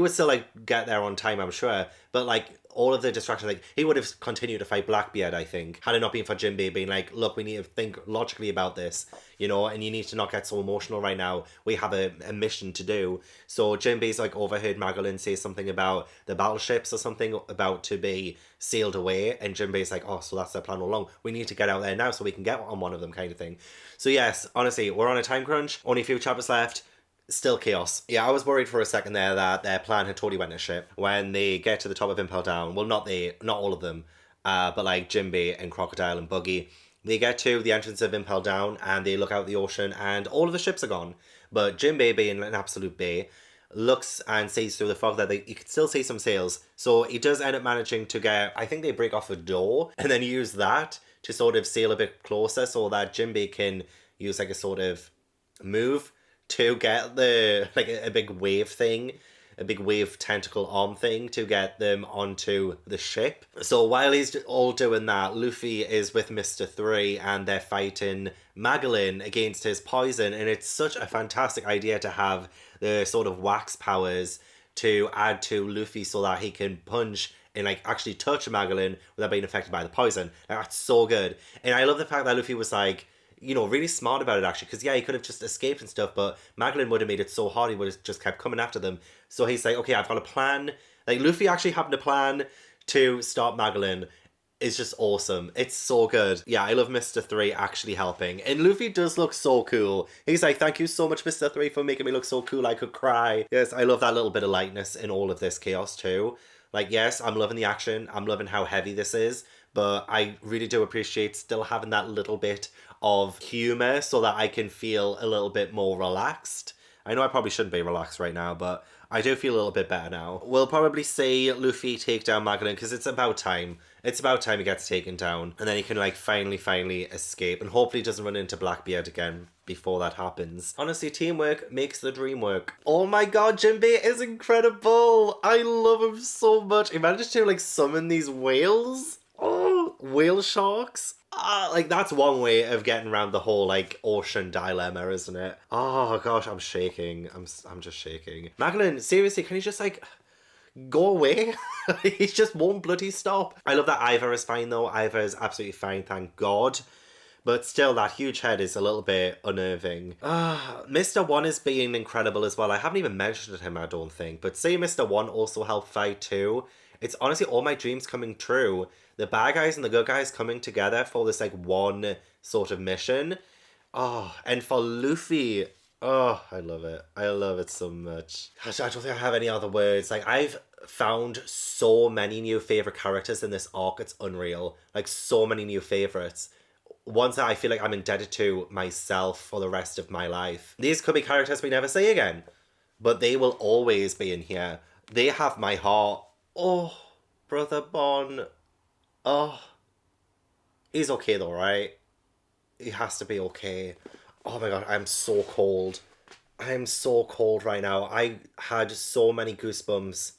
still like get there on time, I'm sure, but like all of the distractions, like he would have continued to fight Blackbeard, I think, had it not been for Jinbei being like, look, we need to think logically about this, you know, and you need to not get so emotional right now. We have a mission to do. So Jinbei's like overheard Magdalene say something about the battleships or something about to be sailed away, and Jinbei's like, oh, so that's their plan all along. We need to get out there now so we can get on one of them, kind of thing. So yes, honestly, we're on a time crunch, only a few chapters left. Still chaos. Yeah, I was worried for a second there that their plan had totally went to shit. When they get to the top of Impel Down, well, not all of them, but like Jinbei and Crocodile and Buggy, they get to the entrance of Impel Down and they look out the ocean and all of the ships are gone. But Jinbei, being an absolute bay, looks and sees through the fog that you can still see some sails. So he does end up managing to get, I think they break off a door and then use that to sort of sail a bit closer so that Jinbei can use like a sort of move to get the, like a big wave thing, a big wave tentacle arm thing to get them onto the ship. So while he's all doing that, Luffy is with Mr. Three and they're fighting Magdalene against his poison, and it's such a fantastic idea to have the sort of wax powers to add to Luffy so that he can punch and like actually touch Magdalene without being affected by the poison. That's so good. And I love the fact that Luffy was like, you know, really smart about it actually, because yeah, he could have just escaped and stuff, but Magdalene would have made it so hard, he would have just kept coming after them. So he's like, okay, I've got a plan. Like, Luffy actually having a plan to stop Magdalene is just awesome. It's so good. Yeah, I love Mr. Three actually helping. And Luffy does look so cool. He's like, thank you so much, Mr. Three, for making me look so cool I could cry. Yes, I love that little bit of lightness in all of this chaos too. Like, yes, I'm loving the action. I'm loving how heavy this is. But I really do appreciate still having that little bit of humour so that I can feel a little bit more relaxed. I know I probably shouldn't be relaxed right now, but I do feel a little bit better now. We'll probably see Luffy take down Magdalene because it's about time. It's about time he gets taken down. And then he can like finally escape. And hopefully he doesn't run into Blackbeard again before that happens. Honestly, teamwork makes the dream work. Oh my god, Jinbei is incredible! I love him so much. He managed to like summon these whales. Oh, whale sharks. Like, that's one way of getting around the whole, like, ocean dilemma, isn't it? Oh, gosh, I'm shaking. I'm just shaking. Magdalene, seriously, can you just, like, go away? He just won't bloody stop. I love that Iva is fine, though. Iva is absolutely fine, thank God. But still, that huge head is a little bit unnerving. Mr. One is being incredible as well. I haven't even mentioned him, I don't think. But say Mr. One also helped fight, too. It's honestly all my dreams coming true. The bad guys and the good guys coming together for this, like, one sort of mission. Oh, and for Luffy. Oh, I love it. I love it so much. Gosh, I don't think I have any other words. Like, I've found so many new favourite characters in this arc. It's unreal. Like, so many new favourites. ones that I feel like I'm indebted to myself for the rest of my life. These could be characters we never see again, but they will always be in here. They have my heart. Oh, Brother Bon. Oh, he's okay though, right? He has to be okay. Oh my god, I'm so cold. I'm so cold right now. I had so many goosebumps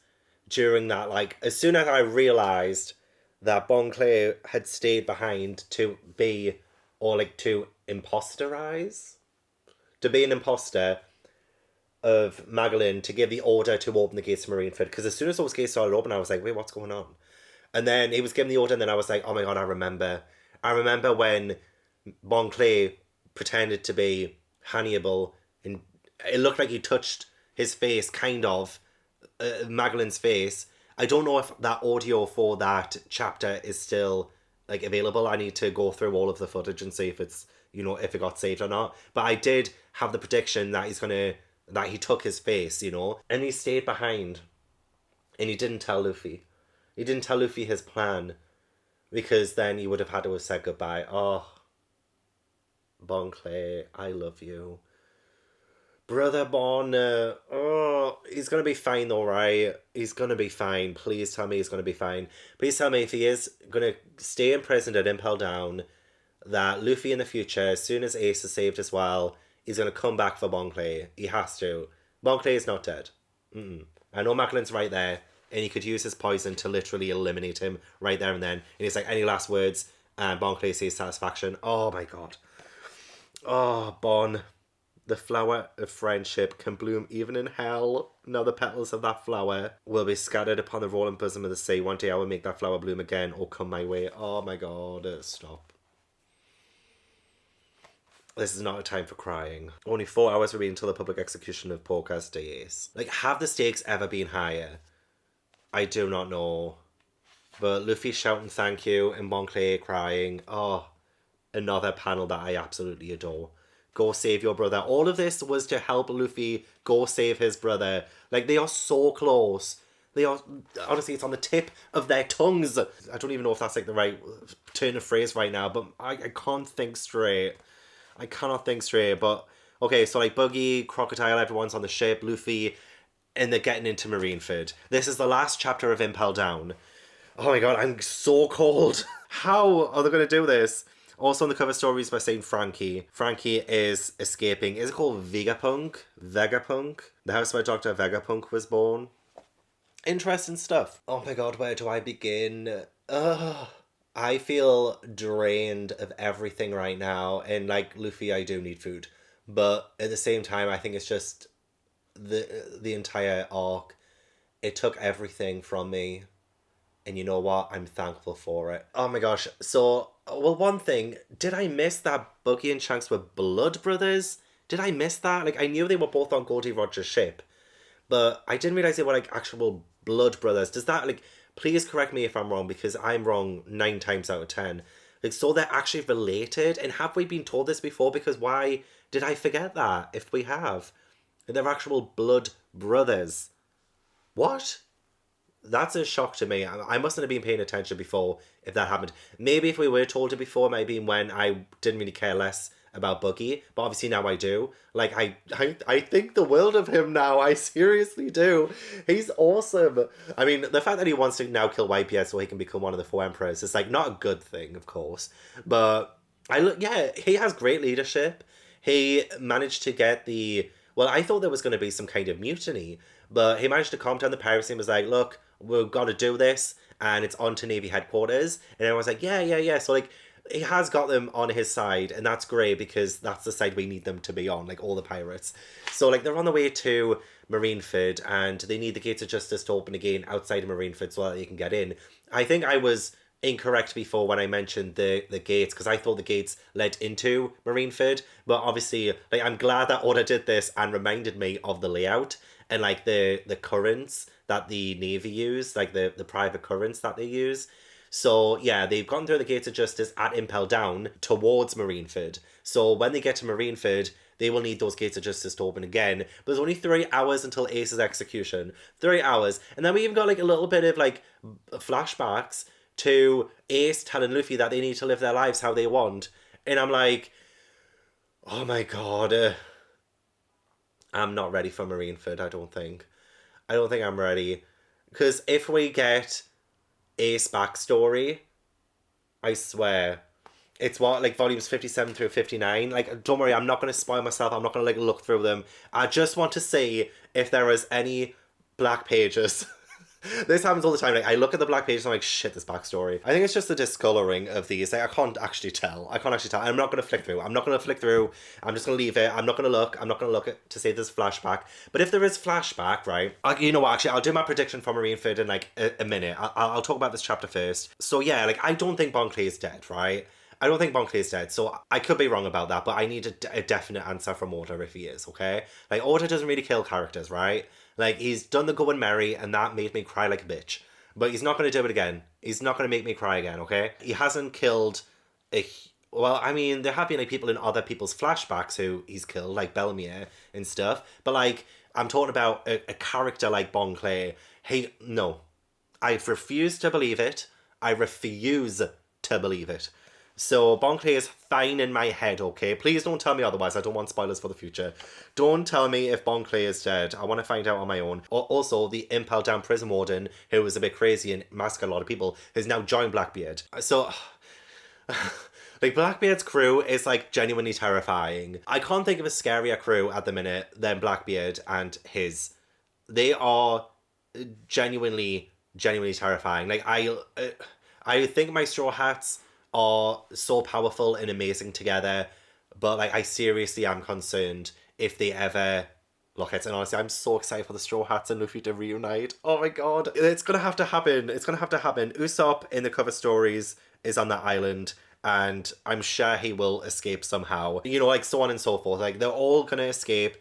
during that. Like, as soon as I realised that Bon Clay had stayed behind to be, or like to imposterize, to be an imposter of Magdalene, to give the order to open the gates to Marineford. Because as soon as those gates started open, I was like, wait, what's going on? And then he was given the order, and then I was like, oh my god, I remember. I remember when Bon Clay pretended to be Hannibal, and it looked like he touched his face, kind of, Magdalene's face. I don't know if that audio for that chapter is still like available. I need to go through all of the footage and see if it's, you know, if it got saved or not. But I did have the prediction that that he took his face, you know, and he stayed behind, and he didn't tell Luffy. He didn't tell Luffy his plan, because then he would have had to have said goodbye. Oh, Bon Clay, I love you. Brother Bon, oh, he's going to be fine though, right? He's going to be fine. Please tell me he's going to be fine. Please tell me if he is going to stay imprisoned at Impel Down, that Luffy in the future, as soon as Ace is saved as well, he's going to come back for Bon Clay. He has to. Bon Clay is not dead. I know Magdalen's right there, and he could use his poison to literally eliminate him right there and then. And he's like, any last words? And Bon Clay says satisfaction. Oh my god. Oh, Bon. The flower of friendship can bloom even in hell. Now the petals of that flower will be scattered upon the rolling bosom of the sea. One day I will make that flower bloom again or come my way. Oh my god, stop. This is not a time for crying. Only 4 hours remain until the public execution of Porcas de Ace. Like, have the stakes ever been higher? I do not know. But Luffy shouting thank you and Bon Clay crying. Oh, another panel that I absolutely adore. Go save your brother. All of this was to help Luffy go save his brother. Like, they are so close. They are, honestly, it's on the tip of their tongues. I don't even know if that's like the right turn of phrase right now, but I can't think straight. I cannot think straight. But okay, so like Buggy, Crocodile, everyone's on the ship, Luffy, and they're getting into Marineford. This is the last chapter of Impel Down. Oh my god, I'm so cold. How are they going to do this? Also on the cover stories, we're seeing Frankie. Frankie is escaping. Is it called Vegapunk? Vegapunk? The house where Dr. Vegapunk was born. Interesting stuff. Oh my god, where do I begin? I feel drained of everything right now. And like Luffy, I do need food. But at the same time, I think it's just the entire arc. It took everything from me. And you know what? I'm thankful for it. Oh my gosh. So, well, one thing. Did I miss that Buggy and Shanks were blood brothers? Did I miss that? Like, I knew they were both on Goldie Roger's ship. But I didn't realise they were, like, actual blood brothers. Does that, like... Please correct me if I'm wrong, because I'm wrong 9 times out of 10. Like, so they're actually related? And have we been told this before? Because why did I forget that, if we have? They're actual blood brothers. What? That's a shock to me. I mustn't have been paying attention before if that happened. Maybe if we were told it before, it might have been when I didn't really care less about Buggy. But obviously now I do. Like, I think the world of him now. I seriously do. He's awesome. I mean, the fact that he wants to now kill YPS so he can become one of the 4 emperors is, like, not a good thing, of course. But, he has great leadership. He managed to get the... Well, I thought there was going to be some kind of mutiny. But he managed to calm down the piracy and was like, look, we've got to do this, and it's on to Navy headquarters. And everyone's like, yeah. So, like, he has got them on his side, and that's great, because that's the side we need them to be on, like, all the pirates. So, like, they're on the way to Marineford, and they need the Gates of Justice to open again outside of Marineford so that they can get in. I think I was incorrect before when I mentioned the gates, because I thought the gates led into Marineford, but obviously, like, I'm glad that Oda did this and reminded me of the layout, and, like, the currents that the Navy use, like, the private currents that they use. So, yeah, they've gone through the Gates of Justice at Impel Down towards Marineford. So, when they get to Marineford, they will need those Gates of Justice to open again. But there's only 3 hours until Ace's execution. 3 hours. And then we even got, like, a little bit of, like, flashbacks to Ace telling Luffy that they need to live their lives how they want. And I'm like, oh my god, I'm not ready for Marineford, I don't think. I don't think I'm ready. Because if we get Ace backstory, I swear, it's what, like, volumes 57 through 59? Like, don't worry, I'm not going to spoil myself. I'm not going to, like, look through them. I just want to see if there is any black pages. This happens all the time. Like, I look at the black pages and I'm like, shit, this backstory. I think it's just the discoloring of these. Like, I can't actually tell. I'm not going to flick through. I'm just going to leave it. I'm not going to look. To see if there's flashback. But if there is flashback, right? You know what? Actually, I'll do my prediction for Marineford in, like, a minute. I'll talk about this chapter first. So, yeah, like, I don't think Bon Clay is dead, right? I don't think Bon Clay is dead, so I could be wrong about that, but I need a definite answer from Order if he is, okay? Like, Order doesn't really kill characters, right? Like, he's done the Going Merry, and that made me cry like a bitch. But he's not going to do it again. He's not going to make me cry again, okay? He hasn't killed well, I mean, there have been, like, people in other people's flashbacks who he's killed, like Bellemere and stuff, but, like, I'm talking about a character like Bon Clay. Hey, no. I refuse to believe it. So, Bon Clay is fine in my head, okay? Please don't tell me otherwise. I don't want spoilers for the future. Don't tell me if Bon Clay is dead. I want to find out on my own. Also, the Impel Down prison warden, who was a bit crazy and massacred a lot of people, has now joined Blackbeard. So, like, Blackbeard's crew is, like, genuinely terrifying. I can't think of a scarier crew at the minute than Blackbeard and his. They are genuinely terrifying. Like, I think my Straw Hats are so powerful and amazing together, but, like, I seriously am concerned if they ever look at it. And honestly, I'm so excited for the Straw Hats and Luffy to reunite. Oh my god, it's gonna have to happen. Usopp in the cover stories is on that island, and I'm sure he will escape somehow. You know, like, so on and so forth. Like, they're all gonna escape,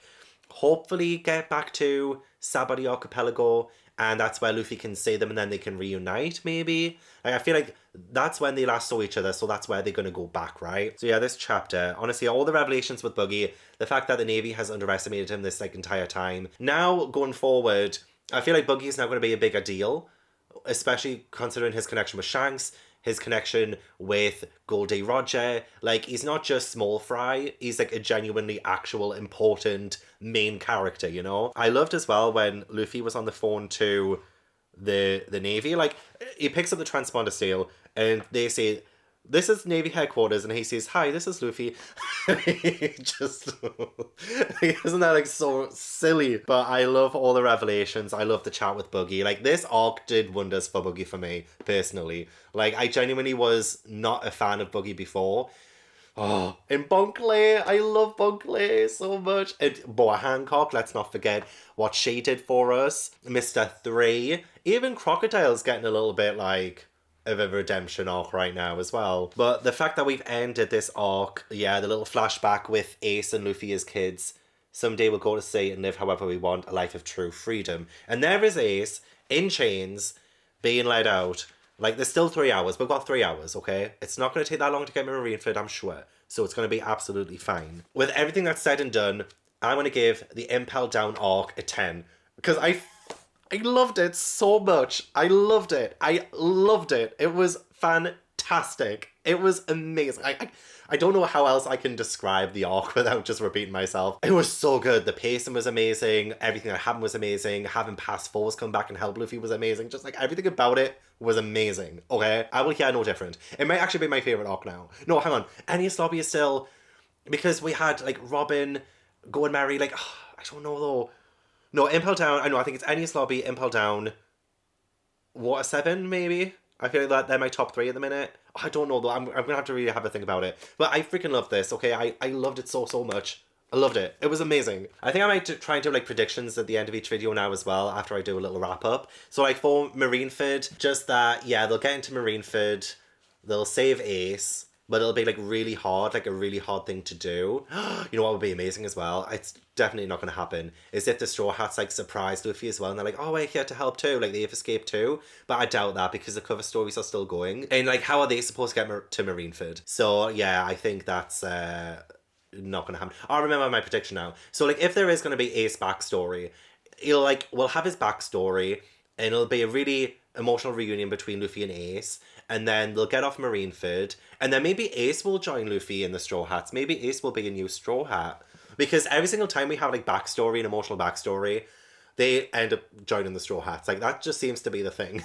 hopefully get back to Sabari Archipelago, and that's where Luffy can see them and then they can reunite, maybe? Like, I feel like that's when they last saw each other, so that's where they're going to go back, right? So yeah, this chapter, honestly, all the revelations with Buggy, the fact that the Navy has underestimated him this, like, entire time. Now, going forward, I feel like Buggy is now going to be a bigger deal, especially considering his connection with Shanks, his connection with Goldie Roger. Like, he's not just small fry, he's, like, a genuinely actual important main character, you know? I loved as well when Luffy was on the phone to the Navy. Like, he picks up the transponder seal and they say, "This is Navy headquarters," and he says, "Hi, this is Luffy." Just, isn't that, like, so silly? But I love all the revelations. I love the chat with Buggy. Like, this arc did wonders for Buggy for me, personally. Like, I genuinely was not a fan of Buggy before. Oh, and Bon Clay, I love Bon Clay so much. And Boa Hancock, let's not forget what she did for us. Mr. 3, even Crocodile's getting a little bit, like, of a redemption arc right now as well. But the fact that we've ended this arc, yeah, the little flashback with Ace and Luffy as kids, someday we'll go to sea and live however we want, a life of true freedom. And there is Ace, in chains, being let out. Like, there's still 3 hours. We've got 3 hours, okay? It's not going to take that long to get Marineford, I'm sure. So it's going to be absolutely fine. With everything that's said and done, I'm going to give the Impel Down arc a 10. Because I loved it so much. I loved it. It was fantastic. It was amazing. I don't know how else I can describe the arc without just repeating myself. It was so good. The pacing was amazing. Everything that happened was amazing. Having past fours come back and help Luffy was amazing. Just, like, everything about it was amazing. Okay? I will hear no different. It might actually be my favourite arc now. No, hang on. Enies Lobby is still... Because we had, like, Robin, Going Merry, like... I don't know, though. No, Impel Down. I know, I think it's Enies Lobby, Impel Down... Water 7, maybe? I feel like they're my top 3 at the minute. I don't know, though. I'm going to have to really have a think about it. But I freaking love this, okay? I loved it so much. I loved it. It was amazing. I think I might try and do, like, predictions at the end of each video now as well, after I do a little wrap-up. So, like, for Marineford, just that, yeah, they'll get into Marineford, they'll save Ace, but it'll be, like, really hard, like, a really hard thing to do. You know what would be amazing as well? It's definitely not going to happen. Is if the Straw Hats, like, surprise Luffy as well, and they're like, "Oh, we're here to help too." Like, they've escaped too. But I doubt that, because the cover stories are still going. And, like, how are they supposed to get to Marineford? So, yeah, I think that's not going to happen. I remember my prediction now. So, like, if there is going to be Ace backstory, we'll have his backstory, and it'll be a really emotional reunion between Luffy and Ace, and then they'll get off Marineford, and then maybe Ace will join Luffy in the Straw Hats. Maybe Ace will be a new Straw Hat. Because every single time we have, like, backstory and emotional backstory, they end up joining the Straw Hats. Like, that just seems to be the thing.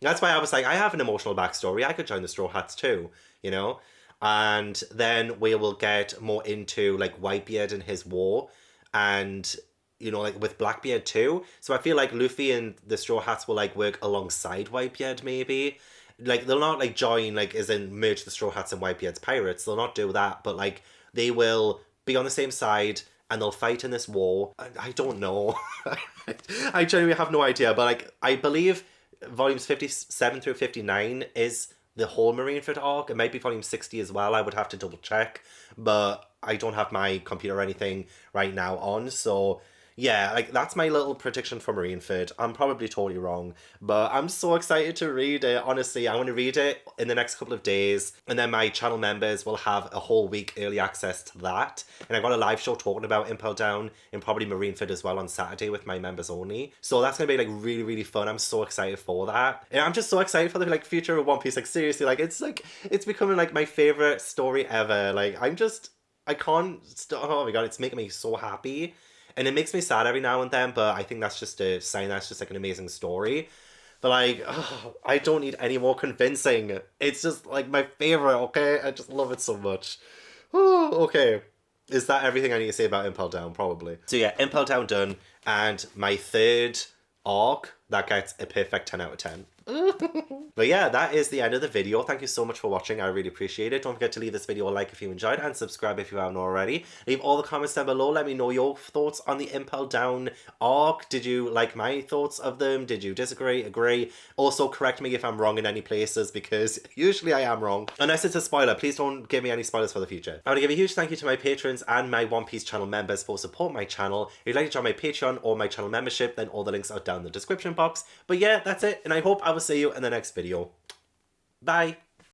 That's why I was like, I have an emotional backstory. I could join the Straw Hats too, you know? And then we will get more into, like, Whitebeard and his war. And, you know, like, with Blackbeard too. So I feel like Luffy and the Straw Hats will, like, work alongside Whitebeard, maybe. Like, they'll not, like, join, like, as in merge the Straw Hats and Whitebeard's pirates. They'll not do that. But, like, they will be on the same side and they'll fight in this war. I don't know. I genuinely have no idea. But, like, I believe volumes 57 through 59 is the whole Marineford arc. It might be volume 60 as well. I would have to double check. But I don't have my computer or anything right now on. So, yeah, like, that's my little prediction for Marineford. I'm probably totally wrong, but I'm so excited to read it. Honestly, I want to read it in the next couple of days, and then my channel members will have a whole week early access to that. And I've got a live show talking about Impel Down and probably Marineford as well on Saturday with my members only. So that's going to be, like, really, really fun. I'm so excited for that. And I'm just so excited for the, like, future of One Piece. Like, seriously, like, it's becoming, like, my favorite story ever. Like, I can't stop. Oh my god, it's making me so happy. And it makes me sad every now and then, but I think that's just a sign that's just, like, an amazing story. But, like, I don't need any more convincing. It's just, like, my favorite, okay? I just love it so much. Okay. Is that everything I need to say about Impel Down? Probably. So, yeah, Impel Down done. And my third arc, that gets a perfect 10 out of 10. But yeah, that is the end of the video. Thank you so much for watching. I really appreciate it. Don't forget to leave this video a like if you enjoyed and subscribe if you haven't already. Leave all the comments down below. Let me know your thoughts on the Impel Down arc. Did you like my thoughts of them? Did you disagree, agree? Also, correct me if I'm wrong in any places, because usually I am wrong. Unless it's a spoiler, please don't give me any spoilers for the future. I want to give a huge thank you to my patrons and my One Piece channel members for supporting my channel. If you'd like to join my Patreon or my channel membership, then all the links are down in the description box. But yeah, that's it, and I hope I will see you in the next video. Bye!